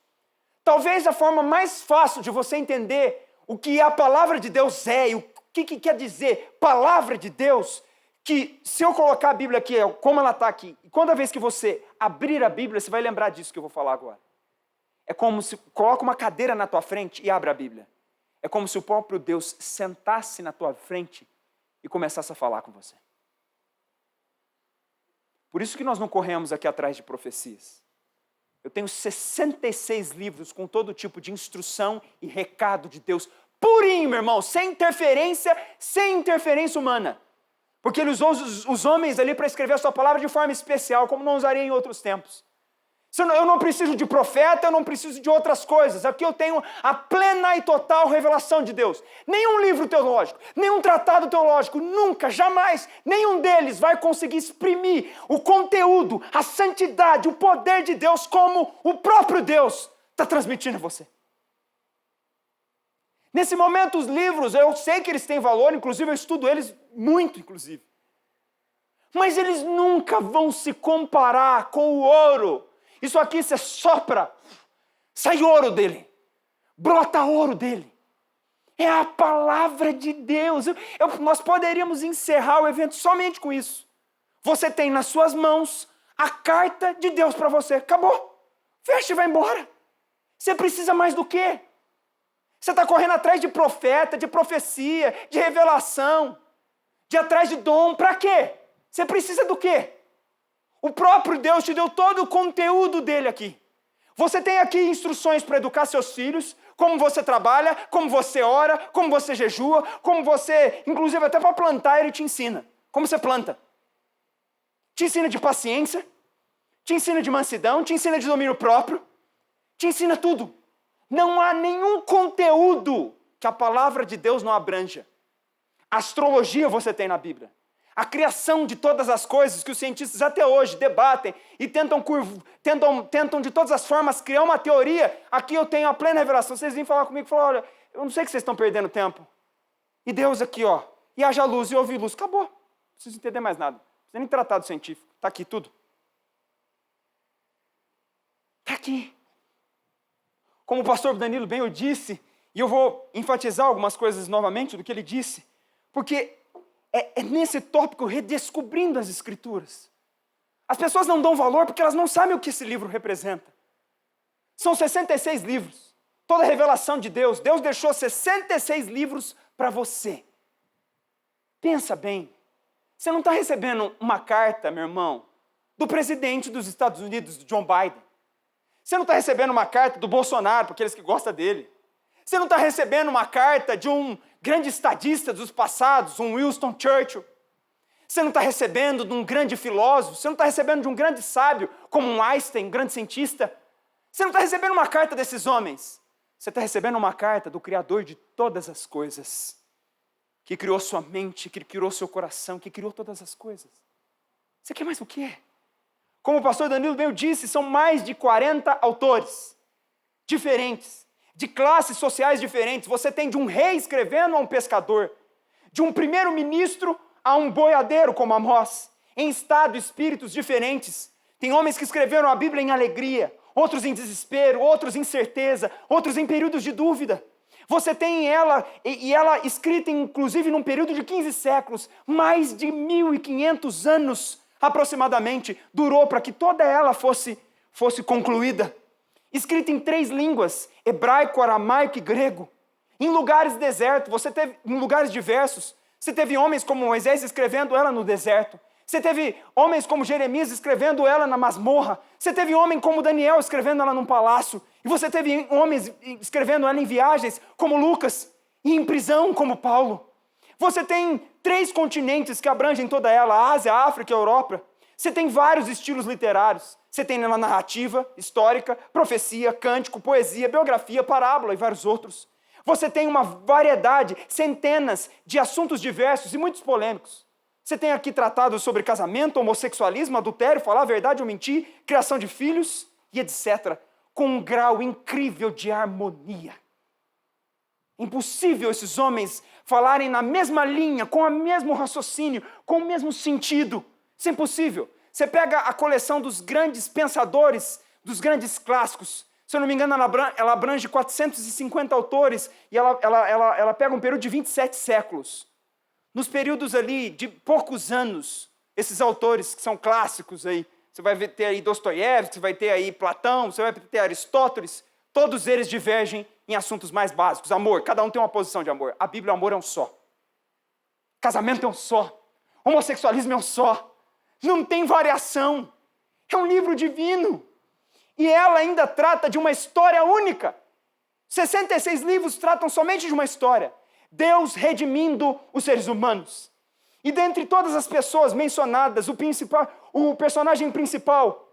Talvez a forma mais fácil de você entender o que a palavra de Deus é e o que quer dizer palavra de Deus, que se eu colocar a Bíblia aqui, como ela está aqui, e toda vez que você abrir a Bíblia, você vai lembrar disso que eu vou falar agora. É como se coloca uma cadeira na tua frente e abre a Bíblia. É como se o próprio Deus sentasse na tua frente e começasse a falar com você. Por isso que nós não corremos aqui atrás de profecias. Eu tenho 66 livros com todo tipo de instrução e recado de Deus, purinho, meu irmão, sem interferência humana. Porque ele usou os homens ali para escrever a sua palavra de forma especial, como não usaria em outros tempos. Eu não preciso de profeta, eu não preciso de outras coisas. Aqui eu tenho a plena e total revelação de Deus. Nenhum livro teológico, nenhum tratado teológico, nunca, jamais, nenhum deles vai conseguir exprimir o conteúdo, a santidade, o poder de Deus como o próprio Deus está transmitindo a você. Nesse momento, os livros, eu sei que eles têm valor, inclusive eu estudo eles muito, inclusive. Mas eles nunca vão se comparar com o ouro. Isso aqui você sopra, sai ouro dele, brota ouro dele. É a palavra de Deus. Nós poderíamos encerrar o evento somente com isso. Você tem nas suas mãos a carta de Deus para você. Acabou. Fecha e vai embora. Você precisa mais do quê? Você está correndo atrás de profeta, de profecia, de revelação, de atrás de dom. Para quê? Você precisa do quê? O próprio Deus te deu todo o conteúdo dele aqui. Você tem aqui instruções para educar seus filhos, como você trabalha, como você ora, como você jejua, como você, inclusive até para plantar, ele te ensina. Como você planta. Te ensina de paciência, te ensina de mansidão, te ensina de domínio próprio, te ensina tudo. Não há nenhum conteúdo que a palavra de Deus não abranja. Astrologia você tem na Bíblia. A criação de todas as coisas que os cientistas até hoje debatem e tentam de todas as formas criar uma teoria, aqui eu tenho a plena revelação. Vocês vêm falar comigo e falar, olha, eu não sei que vocês estão perdendo tempo. E Deus aqui, ó, e haja luz e houve luz. Acabou. preciso entender mais nada. Não precisa nem tratado científico. Está aqui tudo. Está aqui. Como o pastor Danilo bem eu disse, e eu vou enfatizar algumas coisas novamente do que ele disse, porque é nesse tópico redescobrindo as Escrituras. As pessoas não dão valor porque elas não sabem o que esse livro representa. São 66 livros. Toda a revelação de Deus. Deus deixou 66 livros para você. Pensa bem. Você não está recebendo uma carta, meu irmão, do presidente dos Estados Unidos, do John Biden. Você não está recebendo uma carta do Bolsonaro, para aqueles que gostam dele. Você não está recebendo uma carta de um grande estadista dos passados, um Winston Churchill. Você não está recebendo de um grande filósofo. Você não está recebendo de um grande sábio, como um Einstein, um grande cientista. Você não está recebendo uma carta desses homens. Você está recebendo uma carta do Criador de todas as coisas, que criou sua mente, que criou seu coração, que criou todas as coisas. Você quer mais o quê? Como o pastor Danilo bem disse, são mais de 40 autores diferentes, de classes sociais diferentes. Você tem de um rei escrevendo a um pescador, de um primeiro-ministro a um boiadeiro como Amós, em estado e espíritos diferentes. Tem homens que escreveram a Bíblia em alegria, outros em desespero, outros em certeza, outros em períodos de dúvida. Você tem ela escrita inclusive num período de 15 séculos, mais de 1.500 anos aproximadamente, durou para que toda ela fosse concluída. Escrita em 3 línguas, hebraico, aramaico e grego. Em lugares desertos, em lugares diversos. Você teve homens como Moisés escrevendo ela no deserto. Você teve homens como Jeremias escrevendo ela na masmorra. Você teve homem como Daniel escrevendo ela num palácio. E você teve homens escrevendo ela em viagens, como Lucas, e em prisão, como Paulo. Você tem 3 continentes que abrangem toda ela, a Ásia, a África e a Europa. Você tem vários estilos literários. Você tem nela narrativa, histórica, profecia, cântico, poesia, biografia, parábola e vários outros. Você tem uma variedade, centenas de assuntos diversos e muitos polêmicos. Você tem aqui tratados sobre casamento, homossexualismo, adultério, falar a verdade ou mentir, criação de filhos e etc. Com um grau incrível de harmonia. Impossível esses homens falarem na mesma linha, com o mesmo raciocínio, com o mesmo sentido. Isso é impossível. Você pega a coleção dos grandes pensadores, dos grandes clássicos. Se eu não me engano, ela abrange 450 autores e ela pega um período de 27 séculos. Nos períodos ali de poucos anos, esses autores que são clássicos aí, você vai ter aí Dostoiévski, você vai ter aí Platão, você vai ter Aristóteles, todos eles divergem em assuntos mais básicos. Amor, cada um tem uma posição de amor. A Bíblia, o amor é um só. Casamento é um só. Homossexualismo é um só. Não tem variação. É um livro divino. E ela ainda trata de uma história única. 66 livros tratam somente de uma história. Deus redimindo os seres humanos. E dentre todas as pessoas mencionadas, o personagem principal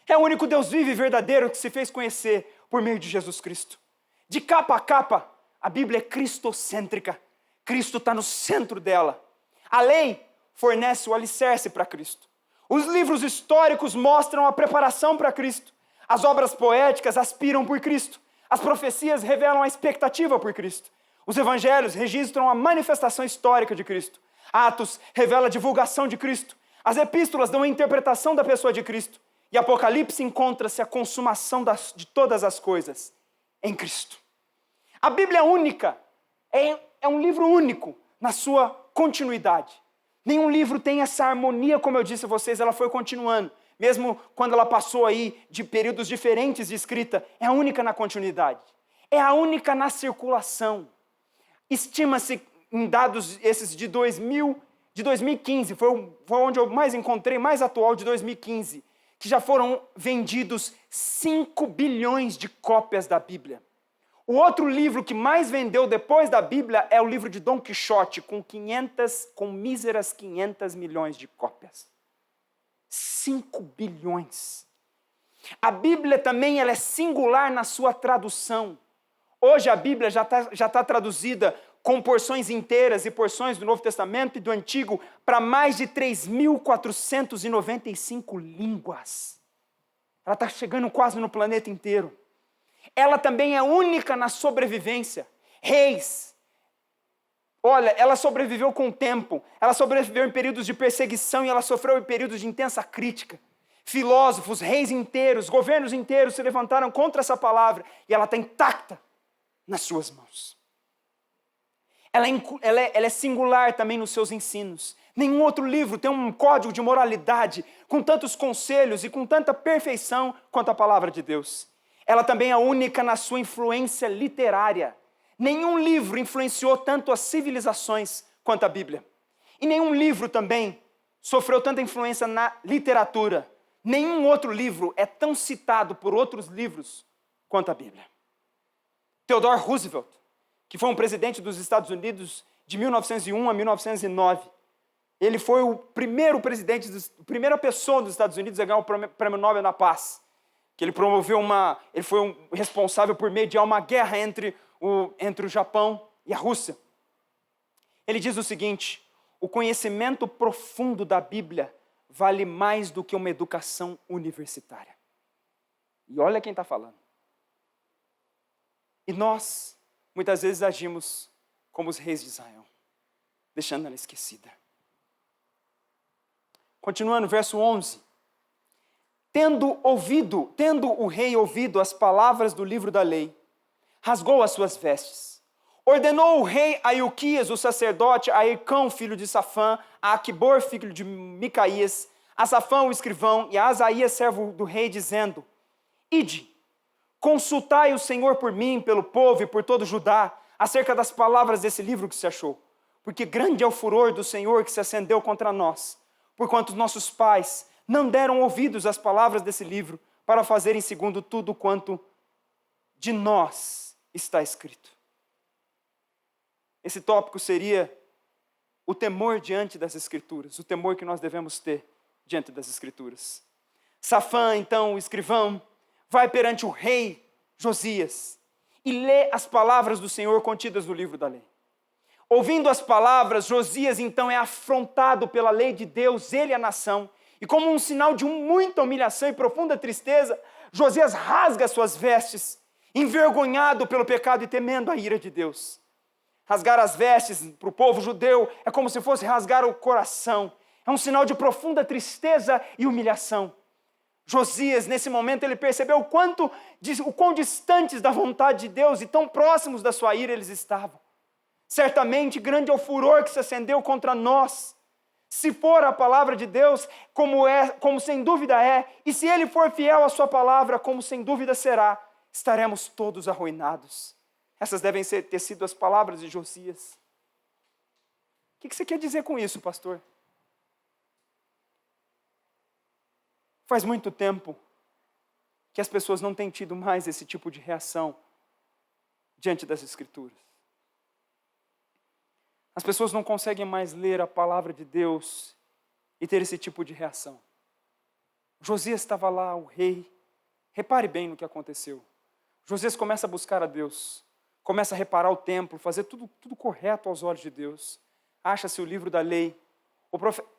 é o único Deus vivo e verdadeiro que se fez conhecer por meio de Jesus Cristo. De capa a capa, a Bíblia é cristocêntrica. Cristo está no centro dela. A lei fornece o alicerce para Cristo. Os livros históricos mostram a preparação para Cristo. As obras poéticas aspiram por Cristo. As profecias revelam a expectativa por Cristo. Os evangelhos registram a manifestação histórica de Cristo. Atos revela a divulgação de Cristo. As epístolas dão a interpretação da pessoa de Cristo. E Apocalipse encontra-se a consumação de todas as coisas em Cristo. A Bíblia é única, é um livro único na sua continuidade. Nenhum livro tem essa harmonia, como eu disse a vocês, ela foi continuando. Mesmo quando ela passou aí de períodos diferentes de escrita, é a única na continuidade. É a única na circulação. Estima-se em dados esses de 2015, foi onde eu mais encontrei, mais atual de 2015, que já foram vendidos 5 bilhões de cópias da Bíblia. O outro livro que mais vendeu depois da Bíblia é o livro de Dom Quixote, com míseras 500 milhões de cópias. 5 bilhões. A Bíblia também ela é singular na sua tradução. Hoje a Bíblia já tá traduzida com porções inteiras e porções do Novo Testamento e do Antigo para mais de 3.495 línguas. Ela está chegando quase no planeta inteiro. Ela também é única na sobrevivência. Reis, Olha, ela sobreviveu com o tempo, ela sobreviveu em períodos de perseguição e ela sofreu em períodos de intensa crítica. Filósofos, reis inteiros, governos inteiros se levantaram contra essa palavra e ela está intacta nas suas mãos. Ela é singular também nos seus ensinos. Nenhum outro livro tem um código de moralidade com tantos conselhos e com tanta perfeição quanto a palavra de Deus. Ela também é única na sua influência literária. Nenhum livro influenciou tanto as civilizações quanto a Bíblia. E nenhum livro também sofreu tanta influência na literatura. Nenhum outro livro é tão citado por outros livros quanto a Bíblia. Theodore Roosevelt, que foi um presidente dos Estados Unidos de 1901 a 1909, ele foi o primeiro presidente, a primeira pessoa dos Estados Unidos a ganhar o Prêmio Nobel da Paz. Que ele promoveu ele foi responsável por mediar uma guerra entre o Japão e a Rússia. Ele diz o seguinte: o conhecimento profundo da Bíblia vale mais do que uma educação universitária. E olha quem está falando. E nós, muitas vezes, agimos como os reis de Israel, deixando ela esquecida. Continuando, verso 11. Tendo o rei ouvido as palavras do livro da lei, rasgou as suas vestes. Ordenou o rei a Ilquias, o sacerdote, a Icão, filho de Safã, a Aquibor, filho de Micaías, a Safã, o escrivão, e a Asaías, servo do rei, dizendo: Ide, consultai o Senhor por mim, pelo povo e por todo Judá, acerca das palavras desse livro que se achou. Porque grande é o furor do Senhor que se acendeu contra nós, porquanto nossos pais não deram ouvidos às palavras desse livro, para fazerem segundo tudo quanto de nós está escrito. Esse tópico seria o temor diante das Escrituras, o temor que nós devemos ter diante das Escrituras. Safã, então, o escrivão, vai perante o rei Josias e lê as palavras do Senhor contidas no livro da lei. Ouvindo as palavras, Josias então é afrontado pela lei de Deus, ele e a nação, e como um sinal de muita humilhação e profunda tristeza, Josias rasga suas vestes, envergonhado pelo pecado e temendo a ira de Deus. Rasgar as vestes para o povo judeu é como se fosse rasgar o coração. É um sinal de profunda tristeza e humilhação. Josias, nesse momento, ele percebeu o quão distantes da vontade de Deus e tão próximos da sua ira eles estavam. Certamente, grande é o furor que se acendeu contra nós. Se for a palavra de Deus, como sem dúvida é, e se ele for fiel à sua palavra, como sem dúvida será, estaremos todos arruinados. Essas devem ter sido as palavras de Josias. O que você quer dizer com isso, pastor? Faz muito tempo que as pessoas não têm tido mais esse tipo de reação diante das Escrituras. As pessoas não conseguem mais ler a palavra de Deus e ter esse tipo de reação. Josias estava lá, o rei. Repare bem no que aconteceu. Josias começa a buscar a Deus, começa a reparar o templo, fazer tudo correto aos olhos de Deus. Acha-se o livro da lei.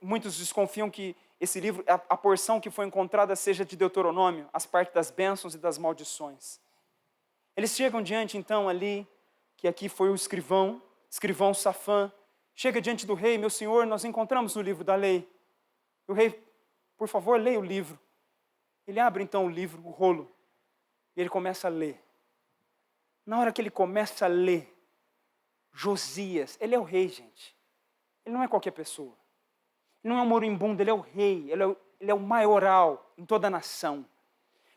Muitos desconfiam que esse livro, a porção que foi encontrada seja de Deuteronômio, as partes das bênçãos e das maldições. Eles chegam diante então ali, que aqui foi o escrivão Safã, chega diante do rei: meu senhor, nós encontramos no livro da lei. E o rei: por favor, leia o livro. Ele abre então o livro, o rolo, e ele começa a ler. Na hora que ele começa a ler, Josias, ele é o rei, gente. Ele não é qualquer pessoa. Ele não é um moribundo, ele é o rei, ele é o maioral em toda a nação.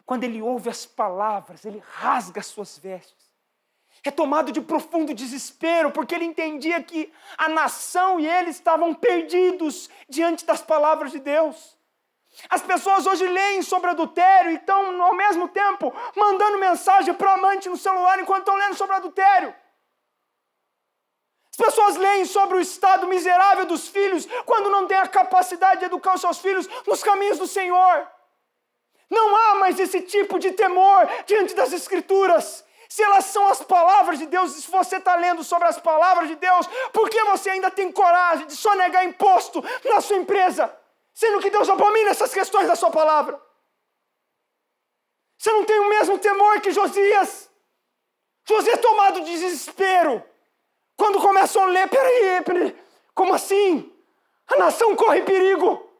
Quando ele ouve as palavras, ele rasga as suas vestes. É tomado de profundo desespero, porque ele entendia que a nação e ele estavam perdidos diante das palavras de Deus. As pessoas hoje leem sobre adultério e estão, ao mesmo tempo, mandando mensagem para o amante no celular enquanto estão lendo sobre adultério. As pessoas leem sobre o estado miserável dos filhos quando não têm a capacidade de educar os seus filhos nos caminhos do Senhor. Não há mais esse tipo de temor diante das Escrituras. Se elas são as palavras de Deus, e se você está lendo sobre as palavras de Deus, por que você ainda tem coragem de sonegar imposto na sua empresa? Sendo que Deus abomina essas questões da sua palavra. Você não tem o mesmo temor que Josias. Josias, tomado de desespero, Quando começam a ler, peraí, como assim? A nação corre perigo.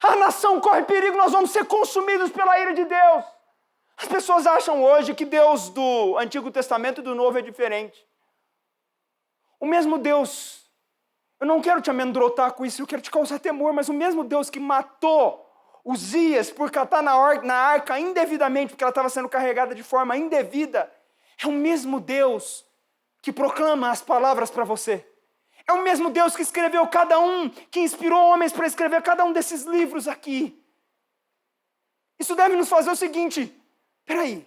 A nação corre perigo, nós vamos ser consumidos pela ira de Deus. As pessoas acham hoje que Deus do Antigo Testamento e do Novo é diferente. O mesmo Deus, eu não quero te amedrontar com isso, eu quero te causar temor, mas o mesmo Deus que matou Uzias por catar na arca indevidamente, porque ela estava sendo carregada de forma indevida, é o mesmo Deus que proclama as palavras para você. É o mesmo Deus que escreveu que inspirou homens para escrever cada um desses livros aqui. Isso deve nos fazer o seguinte, peraí,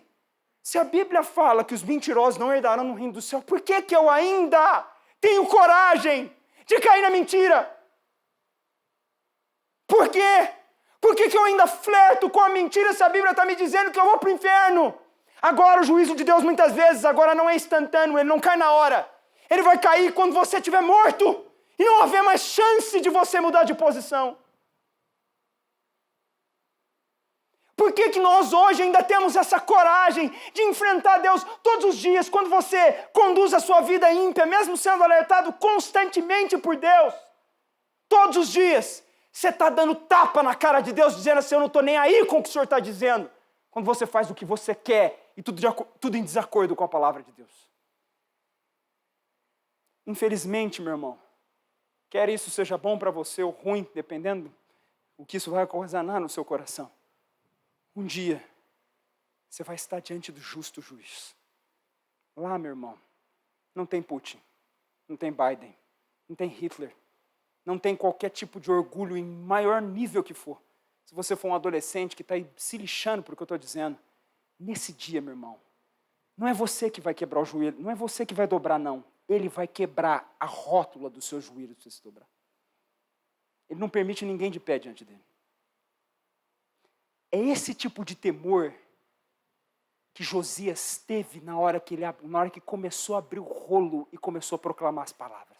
se a Bíblia fala que os mentirosos não herdarão no reino do céu, por que eu ainda tenho coragem de cair na mentira? Por quê? Por que eu ainda flerto com a mentira se a Bíblia está me dizendo que eu vou para o inferno? Agora o juízo de Deus muitas vezes agora não é instantâneo, ele não cai na hora. Ele vai cair quando você estiver morto e não haver mais chance de você mudar de posição. Por que nós hoje ainda temos essa coragem de enfrentar Deus todos os dias, quando você conduz a sua vida ímpia, mesmo sendo alertado constantemente por Deus? Todos os dias, você está dando tapa na cara de Deus, dizendo assim, eu não estou nem aí com o que o Senhor está dizendo. Quando você faz o que você quer e tudo em desacordo com a palavra de Deus. Infelizmente, meu irmão, quer isso seja bom para você ou ruim, dependendo o que isso vai ocasionar no seu coração. Um dia, você vai estar diante do justo juiz. Lá, meu irmão, não tem Putin, não tem Biden, não tem Hitler, não tem qualquer tipo de orgulho em maior nível que for. Se você for um adolescente que está aí se lixando por o que eu estou dizendo, nesse dia, meu irmão, não é você que vai quebrar o joelho, não é você que vai dobrar, não. Ele vai quebrar a rótula do seu joelho se você se dobrar. Ele não permite ninguém de pé diante dele. É esse tipo de temor que Josias teve na hora que começou a abrir o rolo e começou a proclamar as palavras.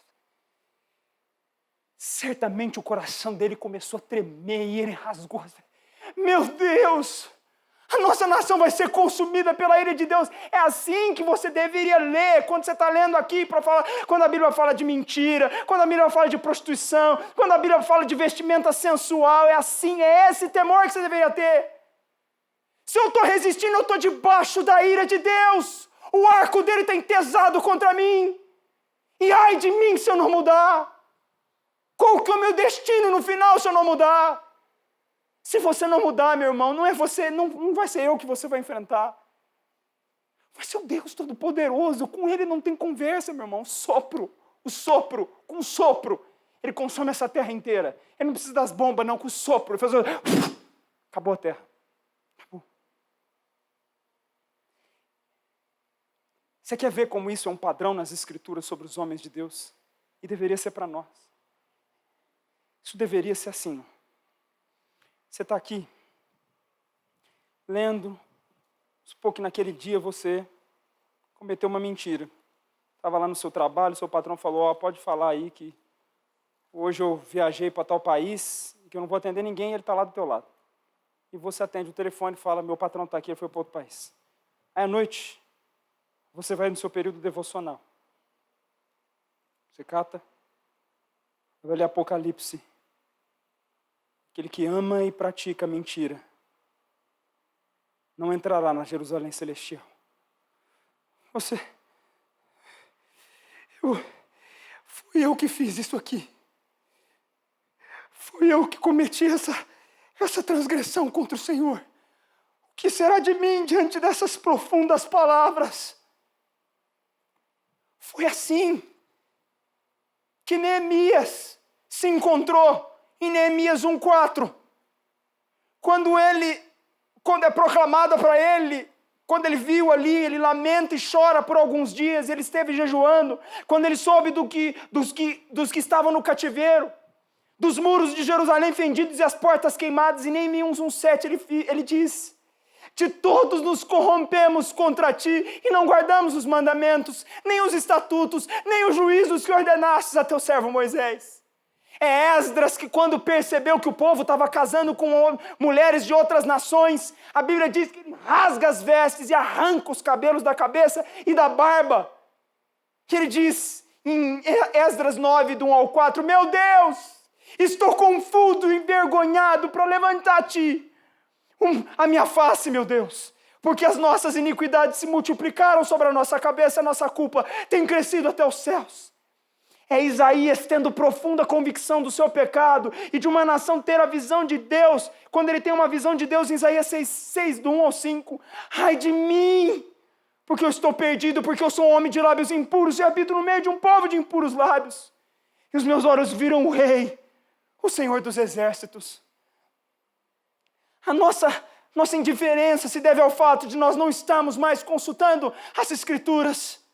Certamente o coração dele começou a tremer e ele rasgou. Meu Deus! A nossa nação vai ser consumida pela ira de Deus. É assim que você deveria ler quando você está lendo aqui, quando a Bíblia fala de mentira, quando a Bíblia fala de prostituição, quando a Bíblia fala de vestimenta sensual. É assim, é esse temor que você deveria ter. Se eu estou resistindo, eu estou debaixo da ira de Deus. O arco dele está entesado contra mim. E ai de mim se eu não mudar. Qual que é o meu destino no final se eu não mudar? Se você não mudar, meu irmão, não é você, não vai ser eu que você vai enfrentar. Vai ser o Deus Todo-Poderoso. Com Ele não tem conversa, meu irmão. Com o sopro, Ele consome essa terra inteira. Ele não precisa das bombas, não, com o sopro. Ele faz acabou a terra. Acabou. Você quer ver como isso é um padrão nas Escrituras sobre os homens de Deus? E deveria ser para nós. Isso deveria ser assim. Você está aqui, lendo, supor que naquele dia você cometeu uma mentira. Estava lá no seu trabalho, seu patrão falou, pode falar aí que hoje eu viajei para tal país, que eu não vou atender ninguém, ele está lá do teu lado. E você atende o telefone e fala, meu patrão está aqui, ele foi para outro país. Aí à noite, você vai no seu período devocional. Você cata, vai ler Apocalipse. Aquele que ama e pratica a mentira não entrará na Jerusalém celestial. Fui eu que fiz isso aqui. Fui eu que cometi essa transgressão contra o Senhor. O que será de mim diante dessas profundas palavras? Foi assim que Neemias se encontrou em Neemias 1:4, quando é proclamada para ele, quando ele viu ali, ele lamenta e chora por alguns dias, ele esteve jejuando, quando ele soube dos que estavam no cativeiro, dos muros de Jerusalém fendidos e as portas queimadas, em Neemias 1:7 ele diz, de todos nos corrompemos contra ti e não guardamos os mandamentos, nem os estatutos, nem os juízos que ordenastes a teu servo Moisés. É Esdras que quando percebeu que o povo estava casando com mulheres de outras nações, a Bíblia diz que ele rasga as vestes e arranca os cabelos da cabeça e da barba. Que ele diz, em Esdras 9, do 1 ao 4, meu Deus, estou confuso, envergonhado para levantar a ti a minha face, meu Deus, porque as nossas iniquidades se multiplicaram sobre a nossa cabeça, a nossa culpa tem crescido até os céus. É Isaías tendo profunda convicção do seu pecado e de uma nação ter a visão de Deus. Quando ele tem uma visão de Deus em Isaías 6, do 1 ao 5. Ai de mim, porque eu estou perdido, porque eu sou um homem de lábios impuros e habito no meio de um povo de impuros lábios. E os meus olhos viram o Rei, o Senhor dos Exércitos. A nossa indiferença se deve ao fato de nós não estarmos mais consultando as Escrituras.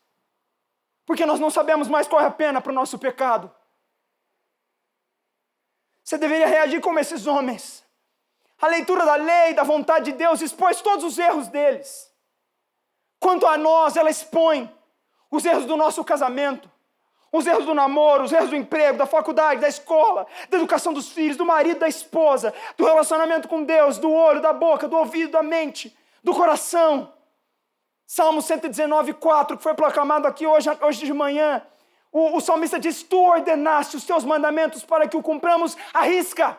Porque nós não sabemos mais qual é a pena para o nosso pecado. Você deveria reagir como esses homens. A leitura da lei, da vontade de Deus, expôs todos os erros deles. Quanto a nós, ela expõe os erros do nosso casamento, os erros do namoro, os erros do emprego, da faculdade, da escola, da educação dos filhos, do marido, da esposa, do relacionamento com Deus, do olho, da boca, do ouvido, da mente, do coração. Salmo 119, 4, que foi proclamado aqui hoje de manhã. O salmista diz, tu ordenaste os teus mandamentos para que o cumpramos à risca.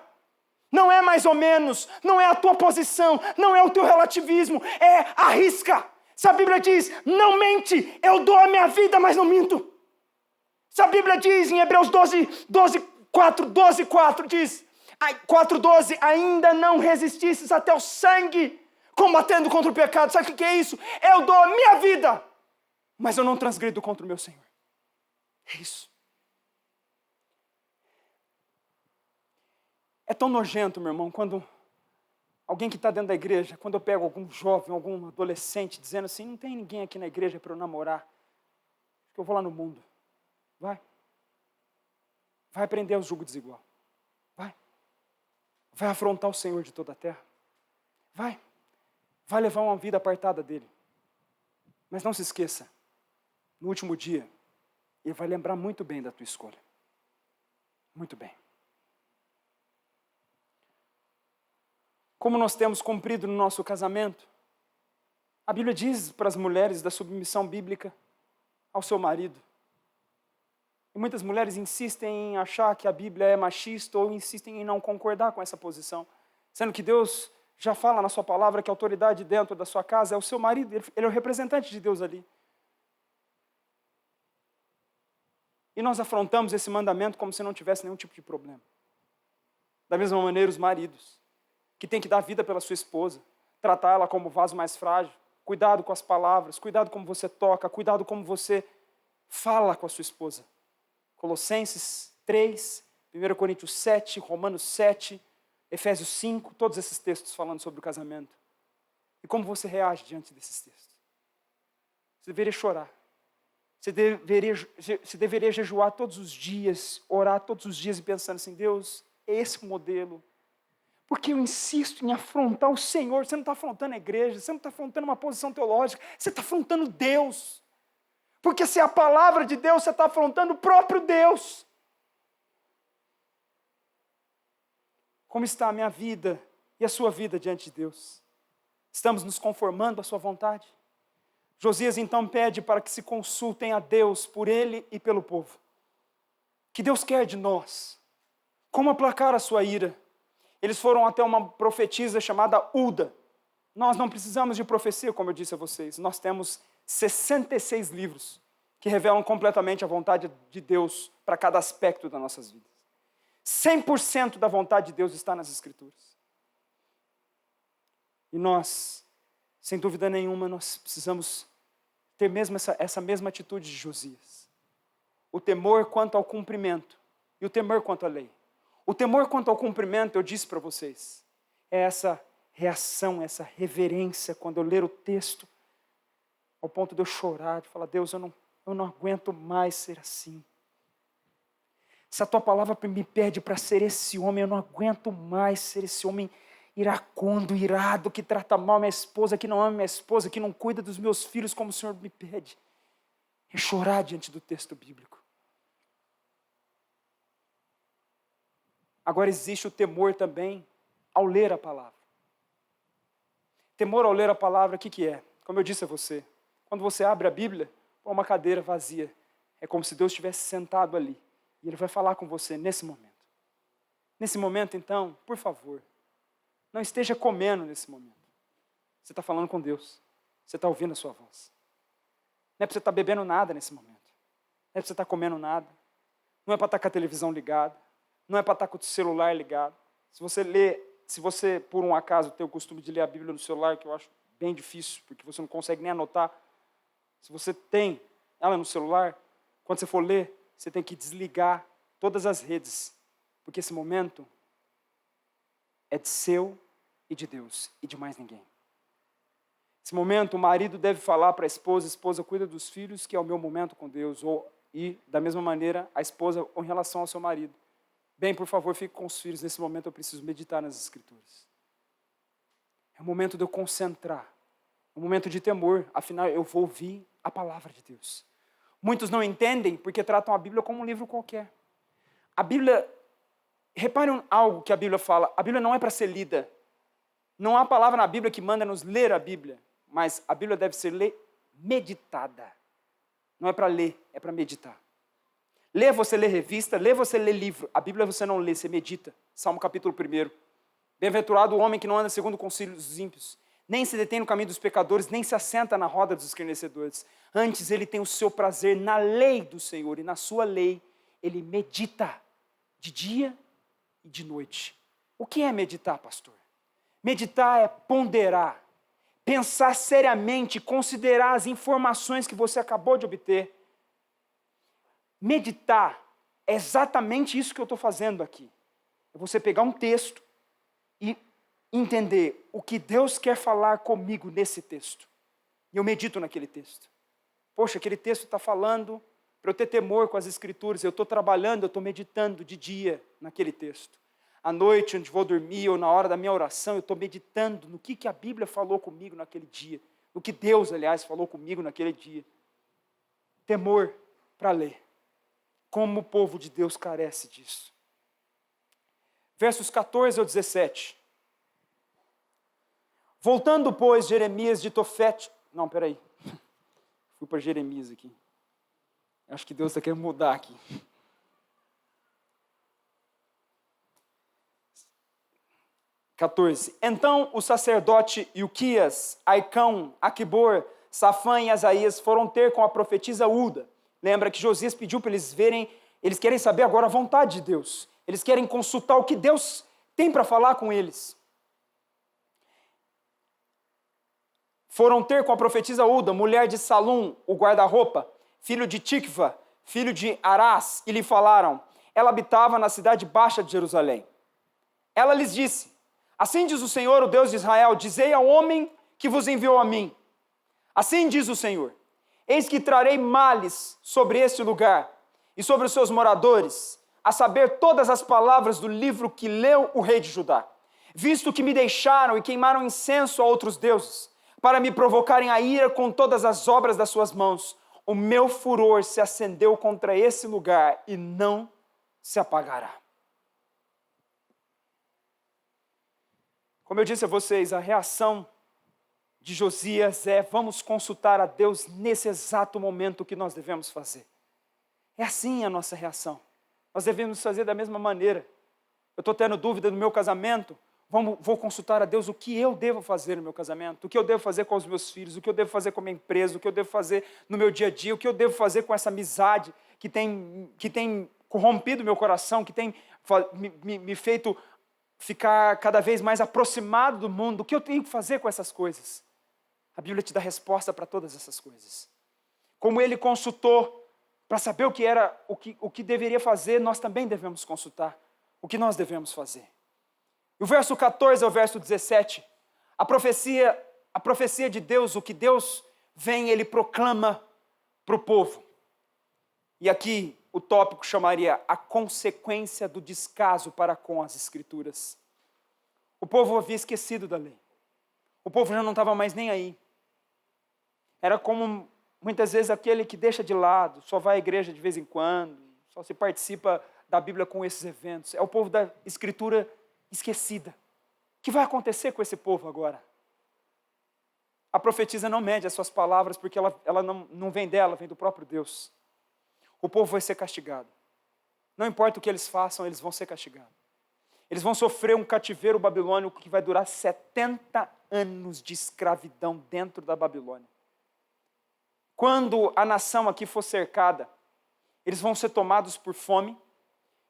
Não é mais ou menos, não é a tua posição, não é o teu relativismo, é à risca. Se a Bíblia diz, não mente, eu dou a minha vida, mas não minto. Se a Bíblia diz em Hebreus 4, diz, 4:12, ainda não resististes até o sangue, combatendo contra o pecado. Sabe o que é isso? Eu dou a minha vida, mas eu não transgrido contra o meu Senhor. É isso. É tão nojento, meu irmão, quando alguém que está dentro da igreja, quando eu pego algum jovem, algum adolescente, dizendo assim, não tem ninguém aqui na igreja para eu namorar, acho que eu vou lá no mundo. Vai aprender o jugo desigual. Vai afrontar o Senhor de toda a terra. Vai levar uma vida apartada dele. Mas não se esqueça, no último dia, ele vai lembrar muito bem da tua escolha. Muito bem. Como nós temos cumprido no nosso casamento, a Bíblia diz para as mulheres da submissão bíblica ao seu marido. E muitas mulheres insistem em achar que a Bíblia é machista ou insistem em não concordar com essa posição, sendo que Deus já fala na sua palavra que a autoridade dentro da sua casa é o seu marido, ele é o representante de Deus ali. E nós afrontamos esse mandamento como se não tivesse nenhum tipo de problema. Da mesma maneira, os maridos, que têm que dar vida pela sua esposa, tratar ela como vaso mais frágil, cuidado com as palavras, cuidado como você toca, cuidado como você fala com a sua esposa. Colossenses 3, 1 Coríntios 7, Romanos 7, Efésios 5, todos esses textos falando sobre o casamento. E como você reage diante desses textos? Você deveria chorar. Você deveria jejuar todos os dias, orar todos os dias e pensando assim, Deus, é esse o modelo. Porque eu insisto em afrontar o Senhor. Você não está afrontando a igreja, você não está afrontando uma posição teológica, você está afrontando Deus. Porque se é a palavra de Deus, você está afrontando o próprio Deus. Como está a minha vida e a sua vida diante de Deus? Estamos nos conformando à sua vontade? Josias então pede para que se consultem a Deus por ele e pelo povo. Que Deus quer de nós? Como aplacar a sua ira? Eles foram até uma profetisa chamada Ulda. Nós não precisamos de profecia, como eu disse a vocês. Nós temos 66 livros que revelam completamente a vontade de Deus para cada aspecto das nossas vidas. 100% da vontade de Deus está nas Escrituras. E nós, sem dúvida nenhuma, nós precisamos ter mesmo essa mesma atitude de Josias. O temor quanto ao cumprimento e o temor quanto à lei. O temor quanto ao cumprimento, eu disse para vocês, é essa reação, essa reverência quando eu ler o texto, ao ponto de eu chorar, de falar, Deus, eu não aguento mais ser assim. Se a tua palavra me pede para ser esse homem, eu não aguento mais ser esse homem iracundo, irado, que trata mal minha esposa, que não ama minha esposa, que não cuida dos meus filhos como o Senhor me pede. É chorar diante do texto bíblico. Agora existe o temor também ao ler a palavra. Temor ao ler a palavra, o que é? Como eu disse a você, quando você abre a Bíblia, é uma cadeira vazia. É como se Deus estivesse sentado ali. E Ele vai falar com você nesse momento. Nesse momento, então, por favor, não esteja comendo nesse momento. Você está falando com Deus. Você está ouvindo a sua voz. Não é para você estar bebendo nada nesse momento. Não é para você estar comendo nada. Não é para estar com a televisão ligada. Não é para estar com o celular ligado. Se você, por um acaso, tem o costume de ler a Bíblia no celular, que eu acho bem difícil, porque você não consegue nem anotar. Se você tem ela no celular, quando você for ler, você tem que desligar todas as redes, porque esse momento é de seu e de Deus, e de mais ninguém. Nesse momento, o marido deve falar para a esposa cuida dos filhos, que é o meu momento com Deus, e, da mesma maneira, a esposa em relação ao seu marido. Bem, por favor, fique com os filhos, nesse momento eu preciso meditar nas Escrituras. É o momento de eu concentrar, é um momento de temor, afinal eu vou ouvir a palavra de Deus. Muitos não entendem porque tratam a Bíblia como um livro qualquer. A Bíblia, reparem algo que a Bíblia fala, a Bíblia não é para ser lida. Não há palavra na Bíblia que manda nos ler a Bíblia, mas a Bíblia deve ser meditada. Não é para ler, é para meditar. Ler, você lê revista, ler, você lê livro. A Bíblia você não lê, você medita. Salmo capítulo 1. Bem-aventurado o homem que não anda segundo o conselho dos ímpios, nem se detém no caminho dos pecadores, nem se assenta na roda dos escarnecedores. Antes ele tem o seu prazer na lei do Senhor, e na sua lei ele medita de dia e de noite. O que é meditar, pastor? Meditar é ponderar, pensar seriamente, considerar as informações que você acabou de obter. Meditar é exatamente isso que eu estou fazendo aqui. É você pegar um texto e entender o que Deus quer falar comigo nesse texto. E eu medito naquele texto. Poxa, aquele texto está falando para eu ter temor com as Escrituras. Eu estou trabalhando, eu estou meditando de dia naquele texto. À noite, onde vou dormir, ou na hora da minha oração, eu estou meditando no que a Bíblia falou comigo naquele dia. No que Deus, aliás, falou comigo naquele dia. Temor para ler. Como o povo de Deus carece disso. Versos 14 ao 17. Voltando, pois, Jeremias de Tofete... Não, peraí. Fui para Jeremias aqui. Acho que Deus está querendo mudar aqui. Então o sacerdote Ilquias, Aicão, Aquibor, Safã e Asaías foram ter com a profetisa Uda. Lembra que Josias pediu para eles verem, eles querem saber agora a vontade de Deus. Eles querem consultar o que Deus tem para falar com eles. Foram ter com a profetisa Uda, mulher de Salum, o guarda-roupa, filho de Tikva, filho de Arás, e lhe falaram. Ela habitava na cidade baixa de Jerusalém. Ela lhes disse, assim diz o Senhor, o Deus de Israel, dizei ao homem que vos enviou a mim. Assim diz o Senhor, eis que trarei males sobre este lugar e sobre os seus moradores, a saber todas as palavras do livro que leu o rei de Judá, visto que me deixaram e queimaram incenso a outros deuses, para me provocarem a ira com todas as obras das suas mãos. O meu furor se acendeu contra esse lugar e não se apagará. Como eu disse a vocês, a reação de Josias é: vamos consultar a Deus nesse exato momento. O que nós devemos fazer? É assim a nossa reação. Nós devemos fazer da mesma maneira. Eu estou tendo dúvida no meu casamento, vou consultar a Deus o que eu devo fazer no meu casamento, o que eu devo fazer com os meus filhos, o que eu devo fazer com a minha empresa, o que eu devo fazer no meu dia a dia, o que eu devo fazer com essa amizade que tem corrompido meu coração, que tem me feito ficar cada vez mais aproximado do mundo. O que eu tenho que fazer com essas coisas? A Bíblia te dá resposta para todas essas coisas. Como ele consultou para saber o que era, o que deveria fazer, nós também devemos consultar o que nós devemos fazer. E o verso 14 ao verso 17, a profecia de Deus, o que Deus vem, ele proclama para o povo. E aqui o tópico chamaria a consequência do descaso para com as Escrituras. O povo havia esquecido da lei. O povo já não estava mais nem aí. Era como muitas vezes aquele que deixa de lado, só vai à igreja de vez em quando, só se participa da Bíblia com esses eventos. É o povo da Escritura esquecida. O que vai acontecer com esse povo agora? A profetisa não mede as suas palavras, porque ela não vem dela, vem do próprio Deus. O povo vai ser castigado. Não importa o que eles façam, eles vão ser castigados. Eles vão sofrer um cativeiro babilônico que vai durar 70 anos de escravidão dentro da Babilônia. Quando a nação aqui for cercada, eles vão ser tomados por fome,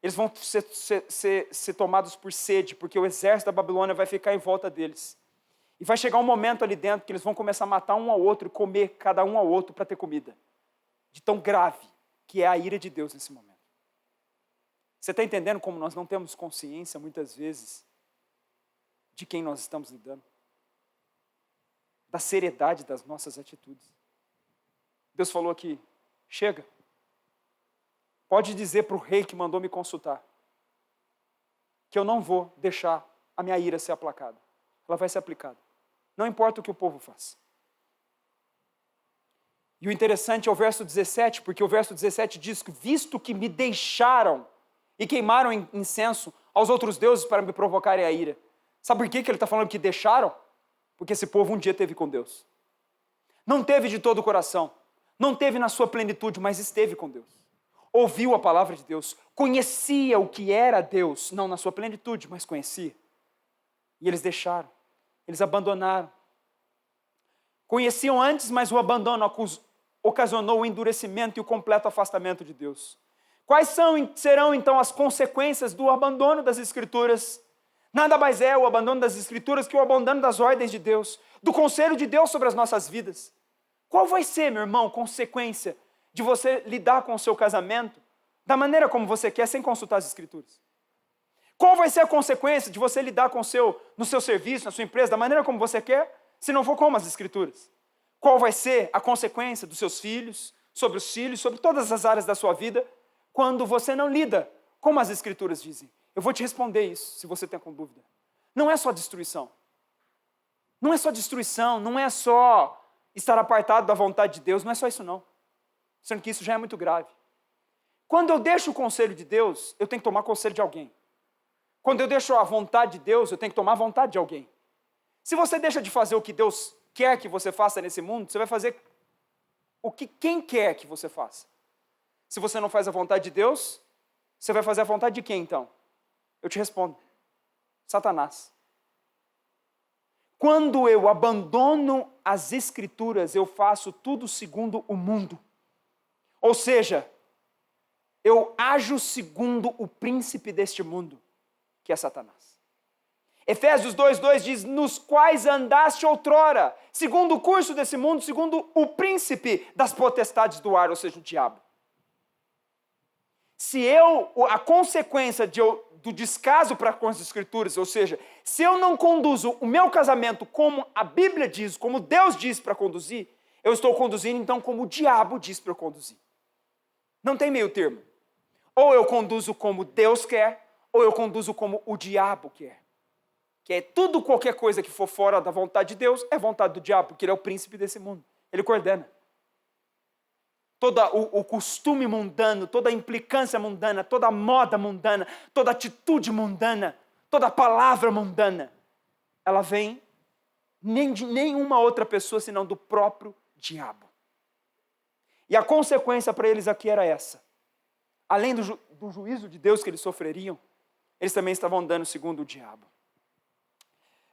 eles vão ser tomados por sede, porque o exército da Babilônia vai ficar em volta deles. E vai chegar um momento ali dentro que eles vão começar a matar um ao outro e comer cada um ao outro para ter comida. De tão grave que é a ira de Deus nesse momento. Você está entendendo como nós não temos consciência, muitas vezes, de quem nós estamos lidando? Da seriedade das nossas atitudes. Deus falou aqui, chega. Pode dizer para o rei que mandou me consultar que eu não vou deixar a minha ira ser aplacada. Ela vai ser aplicada. Não importa o que o povo faz. E o interessante é o verso 17, porque o verso 17 diz que visto que me deixaram e queimaram incenso aos outros deuses para me provocarem a ira. Sabe por que ele está falando que deixaram? Porque esse povo um dia teve com Deus. Não teve de todo o coração, não teve na sua plenitude, mas esteve com Deus. Ouviu a palavra de Deus, conhecia o que era Deus, não na sua plenitude, mas conhecia. E eles deixaram, eles abandonaram. Conheciam antes, mas o abandono ocasionou o endurecimento e o completo afastamento de Deus. Quais serão então as consequências do abandono das Escrituras? Nada mais é o abandono das Escrituras que o abandono das ordens de Deus, do conselho de Deus sobre as nossas vidas. Qual vai ser, meu irmão, consequência de você lidar com o seu casamento da maneira como você quer, sem consultar as Escrituras? Qual vai ser a consequência de você lidar no seu serviço, na sua empresa, da maneira como você quer, se não for como as Escrituras? Qual vai ser a consequência dos seus filhos, sobre os filhos, sobre todas as áreas da sua vida, quando você não lida como as Escrituras dizem? Eu vou te responder isso, se você tem com dúvida. Não é só destruição. Não é só destruição, não é só estar apartado da vontade de Deus, não é só isso não. Sendo que isso já é muito grave. Quando eu deixo o conselho de Deus, eu tenho que tomar conselho de alguém. Quando eu deixo a vontade de Deus, eu tenho que tomar a vontade de alguém. Se você deixa de fazer o que Deus quer que você faça nesse mundo, você vai fazer o que quem quer que você faça. Se você não faz a vontade de Deus, você vai fazer a vontade de quem então? Eu te respondo, Satanás. Quando eu abandono as Escrituras, eu faço tudo segundo o mundo. Ou seja, eu ajo segundo o príncipe deste mundo, que é Satanás. Efésios 2:2 diz, nos quais andaste outrora, segundo o curso desse mundo, segundo o príncipe das potestades do ar, ou seja, o diabo. A consequência do descaso para com as Escrituras, ou seja, se eu não conduzo o meu casamento como a Bíblia diz, como Deus diz para conduzir, eu estou conduzindo então como o diabo diz para eu conduzir. Não tem meio termo. Ou eu conduzo como Deus quer, ou eu conduzo como o diabo quer. Que é tudo, qualquer coisa que for fora da vontade de Deus, é vontade do diabo, porque ele é o príncipe desse mundo. Ele coordena. Todo o costume mundano, toda a implicância mundana, toda a moda mundana, toda a atitude mundana, toda a palavra mundana, ela vem nem de nenhuma outra pessoa, senão do próprio diabo. E a consequência para eles aqui era essa. Além do juízo de Deus que eles sofreriam, eles também estavam andando segundo o diabo.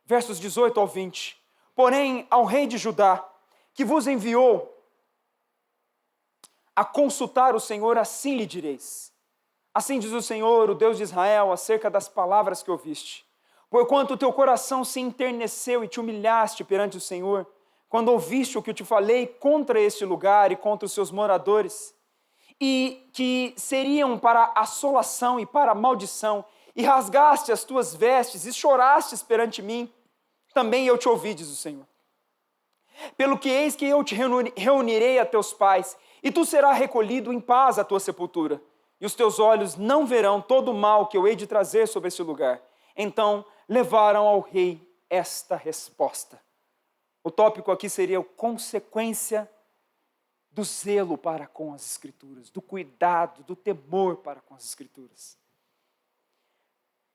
Versos 18 ao 20. Porém, ao rei de Judá, que vos enviou a consultar o Senhor, assim lhe direis. Assim diz o Senhor, o Deus de Israel, acerca das palavras que ouviste. Porquanto o teu coração se enterneceu e te humilhaste perante o Senhor, quando ouviste o que eu te falei contra este lugar e contra os seus moradores, e que seriam para assolação e para maldição, e rasgaste as tuas vestes e chorastes perante mim, também eu te ouvi, diz o Senhor. Pelo que eis que eu te reunirei a teus pais, e tu serás recolhido em paz à tua sepultura, e os teus olhos não verão todo o mal que eu hei de trazer sobre este lugar. Então levaram ao rei esta resposta. O tópico aqui seria a consequência do zelo para com as Escrituras, do cuidado, do temor para com as Escrituras.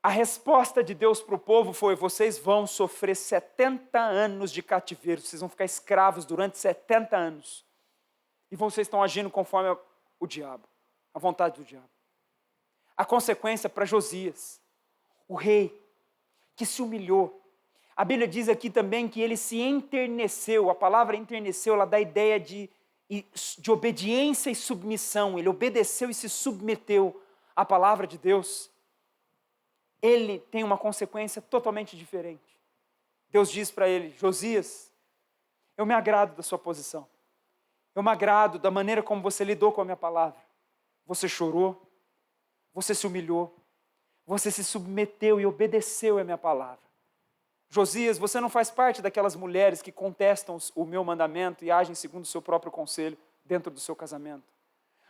A resposta de Deus para o povo foi, vocês vão sofrer 70 anos de cativeiro, vocês vão ficar escravos durante 70 anos. E vocês estão agindo conforme o diabo. a vontade do diabo. A consequência para Josias, o rei, que se humilhou. A Bíblia diz aqui também que ele se enterneceu. A palavra enterneceu, ela dá a ideia de obediência e submissão. Ele obedeceu e se submeteu à palavra de Deus. Ele tem uma consequência totalmente diferente. Deus diz para ele: Josias, eu me agrado da sua posição. Eu me agrado da maneira como você lidou com a minha palavra. Você chorou, você se humilhou, você se submeteu e obedeceu à minha palavra. Josias, você não faz parte daquelas mulheres que contestam o meu mandamento e agem segundo o seu próprio conselho dentro do seu casamento.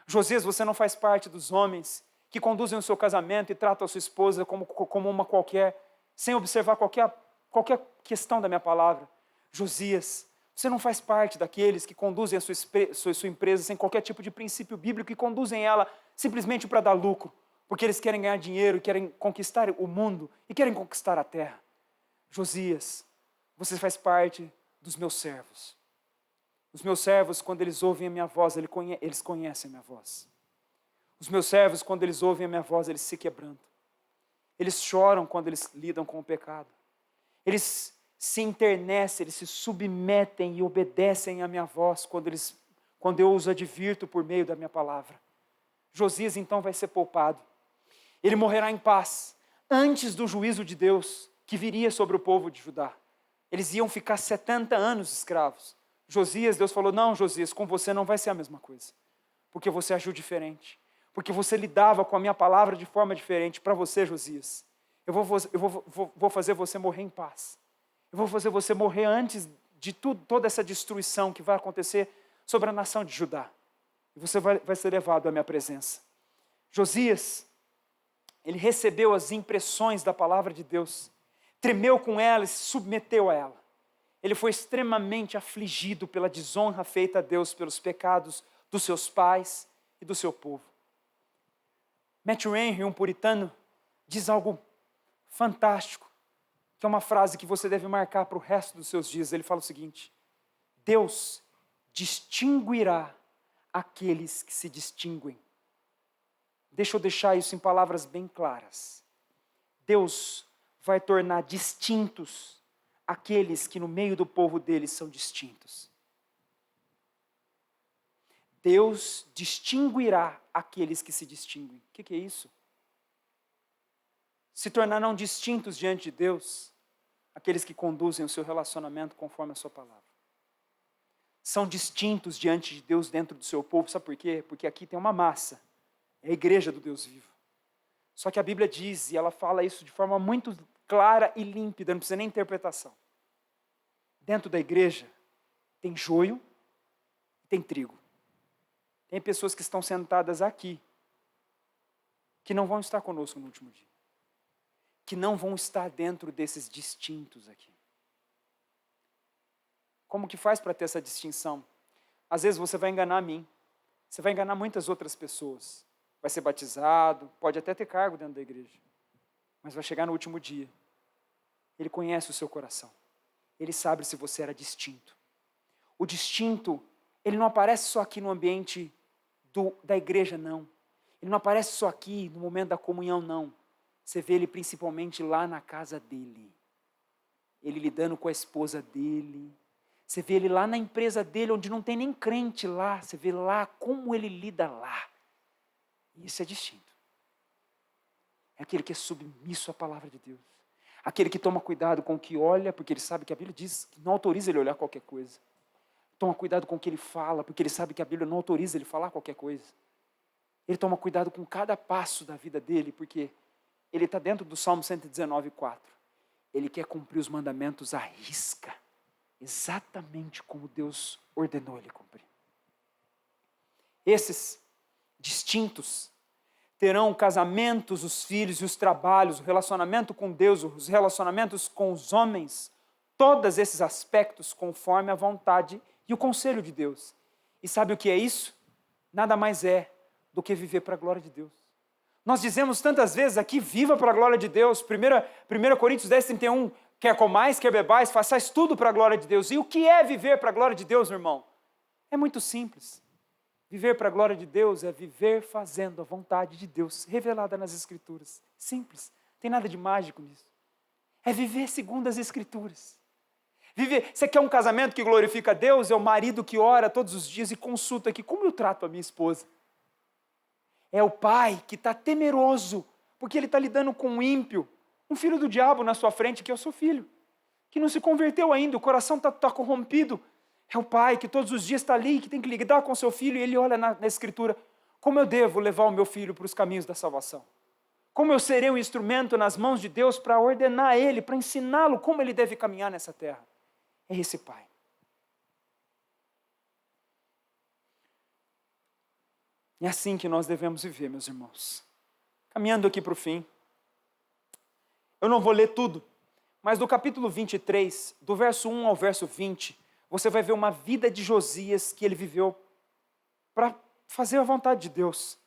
Josias, você não faz parte dos homens que conduzem o seu casamento e tratam a sua esposa como uma qualquer, sem observar qualquer questão da minha palavra. Josias, você não faz parte daqueles que conduzem a sua empresa sem qualquer tipo de princípio bíblico e conduzem ela simplesmente para dar lucro, porque eles querem ganhar dinheiro, querem conquistar o mundo e querem conquistar a terra. Josias, você faz parte dos meus servos. Os meus servos, quando eles ouvem a minha voz, eles conhecem a minha voz. Os meus servos, quando eles ouvem a minha voz, eles se quebrantam. Eles choram quando eles lidam com o pecado. Eles se enternecem, eles se submetem e obedecem à minha voz quando eu os advirto por meio da minha palavra. Josias então vai ser poupado. Ele morrerá em paz, antes do juízo de Deus que viria sobre o povo de Judá. Eles iam ficar 70 anos escravos. Josias, Deus falou: não, Josias, com você não vai ser a mesma coisa, porque você agiu diferente, porque você lidava com a minha palavra de forma diferente. Para você, Josias, eu vou fazer você morrer em paz. Eu vou fazer você morrer antes de toda essa destruição que vai acontecer sobre a nação de Judá. E você vai ser levado à minha presença. Josias, ele recebeu as impressões da palavra de Deus, tremeu com ela e se submeteu a ela. Ele foi extremamente afligido pela desonra feita a Deus, pelos pecados dos seus pais e do seu povo. Matthew Henry, um puritano, diz algo fantástico, que é uma frase que você deve marcar para o resto dos seus dias. Ele fala o seguinte: Deus distinguirá aqueles que se distinguem. Deixa eu deixar isso em palavras bem claras. Deus vai tornar distintos aqueles que no meio do povo dele são distintos. Deus distinguirá aqueles que se distinguem. O que é isso? Se tornarão distintos diante de Deus aqueles que conduzem o seu relacionamento conforme a sua palavra. São distintos diante de Deus dentro do seu povo. Sabe por quê? Porque aqui tem uma massa. É a igreja do Deus vivo. Só que a Bíblia diz, e ela fala isso de forma muito clara e límpida, não precisa nem interpretação. Dentro da igreja tem joio e tem trigo. Tem pessoas que estão sentadas aqui, que não vão estar conosco no último dia. Que não vão estar dentro desses distintos aqui. Como que faz para ter essa distinção? Às vezes você vai enganar a mim, você vai enganar muitas outras pessoas. Vai ser batizado, pode até ter cargo dentro da igreja, mas vai chegar no último dia. Ele conhece o seu coração. Ele sabe se você era distinto. O distinto, ele não aparece só aqui no ambiente da igreja, não. Ele não aparece só aqui no momento da comunhão, não. Você vê ele principalmente lá na casa dele. Ele lidando com a esposa dele. Você vê ele lá na empresa dele, onde não tem nem crente lá. Você vê lá como ele lida lá. Isso é distinto. É aquele que é submisso à palavra de Deus. Aquele que toma cuidado com o que olha, porque ele sabe que a Bíblia diz que não autoriza ele a olhar qualquer coisa. Toma cuidado com o que ele fala, porque ele sabe que a Bíblia não autoriza ele a falar qualquer coisa. Ele toma cuidado com cada passo da vida dele, porque ele está dentro do Salmo 119:4. Ele quer cumprir os mandamentos à risca, exatamente como Deus ordenou ele cumprir. Esses distintos terão casamentos, os filhos e os trabalhos, o relacionamento com Deus, os relacionamentos com os homens, todos esses aspectos conforme a vontade e o conselho de Deus. E sabe o que é isso? Nada mais é do que viver para a glória de Deus. Nós dizemos tantas vezes aqui, viva para a glória de Deus. 1 Coríntios 10:31, quer comais, quer bebais, façais tudo para a glória de Deus. E o que é viver para a glória de Deus, meu irmão? É muito simples. Viver para a glória de Deus é viver fazendo a vontade de Deus, revelada nas Escrituras. Simples, não tem nada de mágico nisso. É viver segundo as Escrituras. Viver. Você quer um casamento que glorifica a Deus? É o marido que ora todos os dias e consulta aqui, como eu trato a minha esposa? É o pai que está temeroso, porque ele está lidando com um ímpio, um filho do diabo na sua frente, que é o seu filho, que não se converteu ainda, o coração está corrompido. É o pai que todos os dias está ali, que tem que lidar com seu filho, e ele olha na Escritura, como eu devo levar o meu filho para os caminhos da salvação? Como eu serei um instrumento nas mãos de Deus para ordenar ele, para ensiná-lo como ele deve caminhar nessa terra? É esse pai. É assim que nós devemos viver, meus irmãos. Caminhando aqui para o fim. Eu não vou ler tudo, mas do capítulo 23, do verso 1 ao verso 20, você vai ver uma vida de Josias que ele viveu para fazer a vontade de Deus.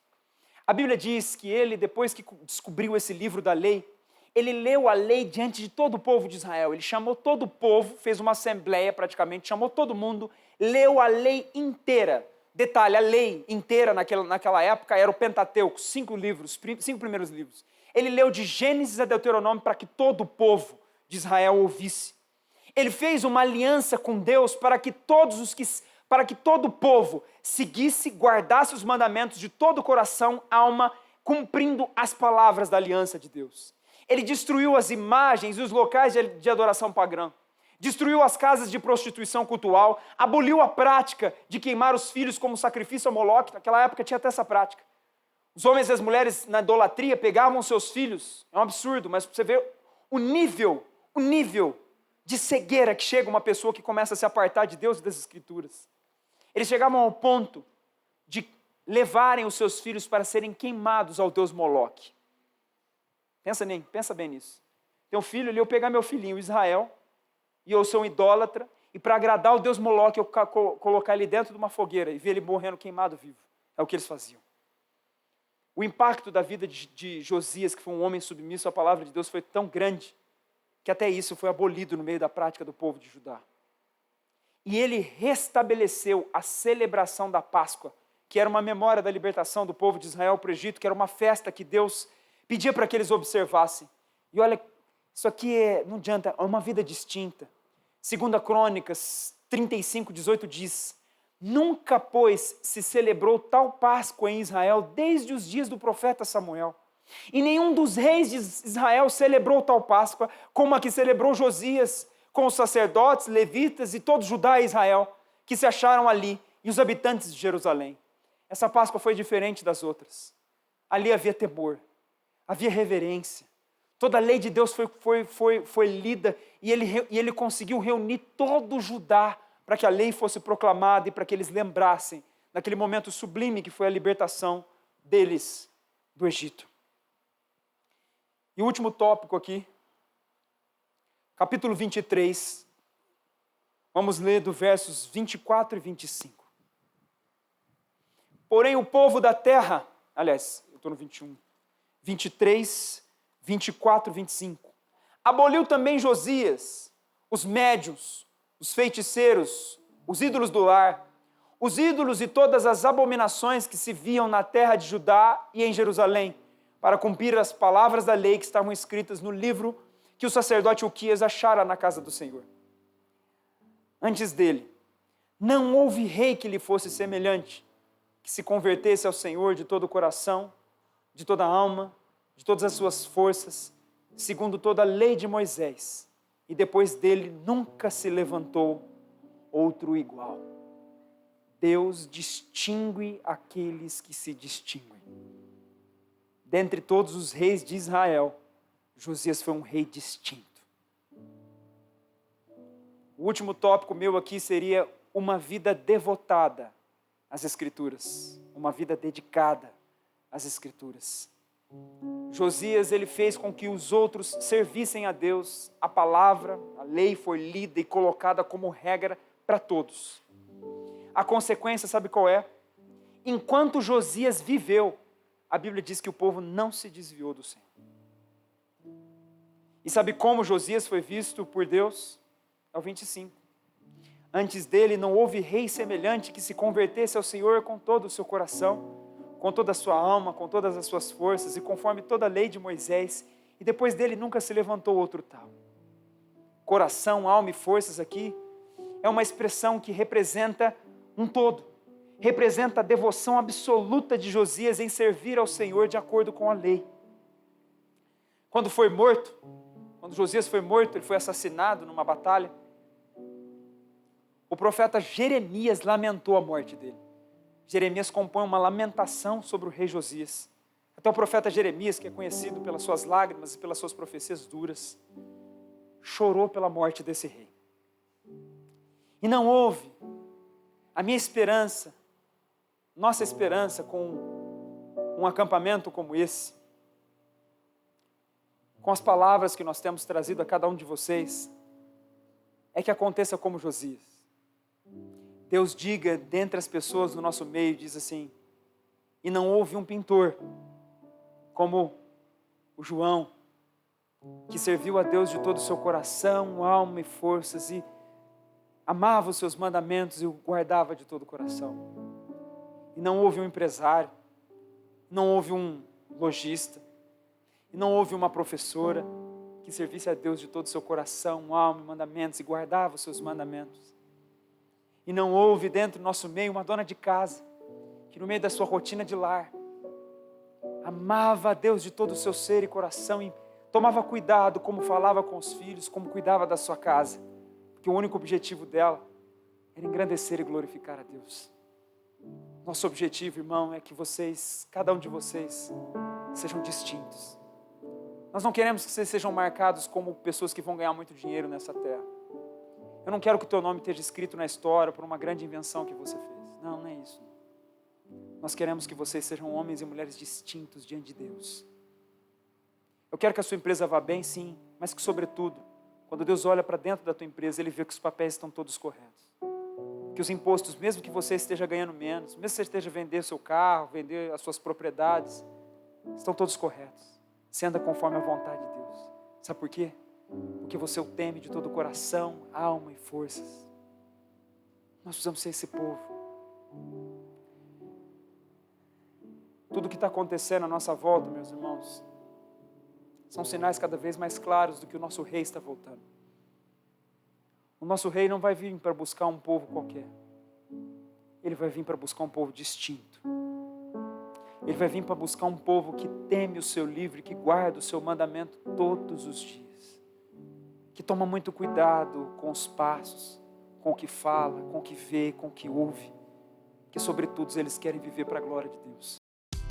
A Bíblia diz que ele, depois que descobriu esse livro da lei, ele leu a lei diante de todo o povo de Israel. Ele chamou todo o povo, fez uma assembleia praticamente, chamou todo mundo, leu a lei inteira. Detalhe, a lei inteira naquela época era o Pentateuco, 5 livros, 5 primeiros livros. Ele leu de Gênesis a Deuteronômio para que todo o povo de Israel ouvisse. Ele fez uma aliança com Deus para que todo o povo seguisse, guardasse os mandamentos de todo o coração, alma, cumprindo as palavras da aliança de Deus. Ele destruiu as imagens e os locais de adoração pagã. Destruiu as casas de prostituição cultual, aboliu a prática de queimar os filhos como sacrifício a Moloque. Naquela época tinha até essa prática. Os homens e as mulheres na idolatria pegavam seus filhos. É um absurdo, mas você vê o nível de cegueira que chega uma pessoa que começa a se apartar de Deus e das Escrituras. Eles chegavam ao ponto de levarem os seus filhos para serem queimados ao Deus Moloque. Pensa bem nisso. Tem um filho ali, eu pegar meu filhinho, Israel, e eu sou um idólatra, e para agradar o Deus Moloque, eu colocar ele dentro de uma fogueira e ver ele morrendo queimado vivo. É o que eles faziam. O impacto da vida de Josias, que foi um homem submisso à palavra de Deus, foi tão grande, que até isso foi abolido no meio da prática do povo de Judá. E ele restabeleceu a celebração da Páscoa, que era uma memória da libertação do povo de Israel para o Egito, que era uma festa que Deus pedia para que eles observassem. E olha, isso aqui não adianta, é uma vida distinta. 2 Crônicas 35, 18 diz: nunca, pois, se celebrou tal Páscoa em Israel desde os dias do profeta Samuel. E nenhum dos reis de Israel celebrou tal Páscoa como a que celebrou Josias, com os sacerdotes, levitas e todo Judá e Israel, que se acharam ali, e os habitantes de Jerusalém. Essa Páscoa foi diferente das outras. Ali havia temor, havia reverência. Toda a lei de Deus foi lida e ele conseguiu reunir todo o Judá para que a lei fosse proclamada e para que eles lembrassem daquele momento sublime que foi a libertação deles do Egito. E o último tópico aqui, capítulo 23, vamos ler do versos 24 e 25. Porém o povo da terra, aliás, eu estou no 21, 23, 24, 25. Aboliu também Josias, os médiuns, os feiticeiros, os ídolos do lar, os ídolos e todas as abominações que se viam na terra de Judá e em Jerusalém, para cumprir as palavras da lei que estavam escritas no livro que o sacerdote Uquias achara na casa do Senhor. Antes dele, não houve rei que lhe fosse semelhante, que se convertesse ao Senhor de todo o coração, de toda a alma, de todas as suas forças, segundo toda a lei de Moisés, e depois dele nunca se levantou outro igual. Deus distingue aqueles que se distinguem. Dentre todos os reis de Israel, Josias foi um rei distinto. O último tópico meu aqui seria uma vida devotada às Escrituras, uma vida dedicada às Escrituras. Josias, ele fez com que os outros servissem a Deus. A palavra, a lei foi lida e colocada como regra para todos. A consequência, sabe qual é? Enquanto Josias viveu, a Bíblia diz que o povo não se desviou do Senhor. E sabe como Josias foi visto por Deus? É o 25. Antes dele não houve rei semelhante que se convertesse ao Senhor com todo o seu coração, com toda a sua alma, com todas as suas forças e conforme toda a lei de Moisés. E depois dele nunca se levantou outro tal. Coração, alma e forças aqui é uma expressão que representa um todo. Representa a devoção absoluta de Josias em servir ao Senhor de acordo com a lei. Quando Josias foi morto, ele foi assassinado numa batalha, o profeta Jeremias lamentou a morte dele. Jeremias compõe uma lamentação sobre o rei Josias. Até o profeta Jeremias, que é conhecido pelas suas lágrimas e pelas suas profecias duras, chorou pela morte desse rei. E não houve a minha esperança, nossa esperança com um acampamento como esse, com as palavras que nós temos trazido a cada um de vocês, é que aconteça como Josias. Deus diga dentre as pessoas do nosso meio, diz assim, e não houve um pintor como o João, que serviu a Deus de todo o seu coração, alma e forças, e amava os seus mandamentos e o guardava de todo o coração. E não houve um empresário, não houve um lojista, e não houve uma professora que servisse a Deus de todo o seu coração, alma e mandamentos, e guardava os seus mandamentos. E não houve dentro do nosso meio uma dona de casa, que no meio da sua rotina de lar, amava a Deus de todo o seu ser e coração, e tomava cuidado como falava com os filhos, como cuidava da sua casa, porque o único objetivo dela era engrandecer e glorificar a Deus. Nosso objetivo, irmão, é que vocês, cada um de vocês, sejam distintos. Nós não queremos que vocês sejam marcados como pessoas que vão ganhar muito dinheiro nessa terra. Eu não quero que o teu nome esteja escrito na história por uma grande invenção que você fez. Não é isso. Nós queremos que vocês sejam homens e mulheres distintos diante de Deus. Eu quero que a sua empresa vá bem, sim, mas que, sobretudo, quando Deus olha para dentro da tua empresa, Ele vê que os papéis estão todos corretos. Que os impostos, mesmo que você esteja ganhando menos, mesmo que você esteja vendendo seu carro, vender as suas propriedades, estão todos corretos. Você anda conforme a vontade de Deus. Sabe por quê? Porque você o teme de todo o coração, alma e forças. Nós precisamos ser esse povo. Tudo que está acontecendo à nossa volta, meus irmãos, são sinais cada vez mais claros do que o nosso rei está voltando. O nosso rei não vai vir para buscar um povo qualquer. Ele vai vir para buscar um povo distinto. Ele vai vir para buscar um povo que teme o seu livro, que guarda o seu mandamento todos os dias. Que toma muito cuidado com os passos, com o que fala, com o que vê, com o que ouve. Que, sobretudo, eles querem viver para a glória de Deus.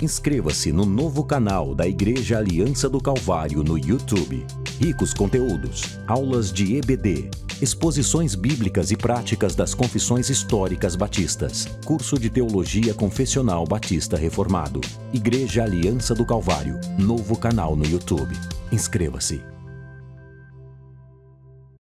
Inscreva-se no novo canal da Igreja Aliança do Calvário no YouTube. Ricos conteúdos, aulas de EBD, exposições bíblicas e práticas das confissões históricas batistas, curso de Teologia Confessional Batista Reformado. Igreja Aliança do Calvário, novo canal no YouTube. Inscreva-se.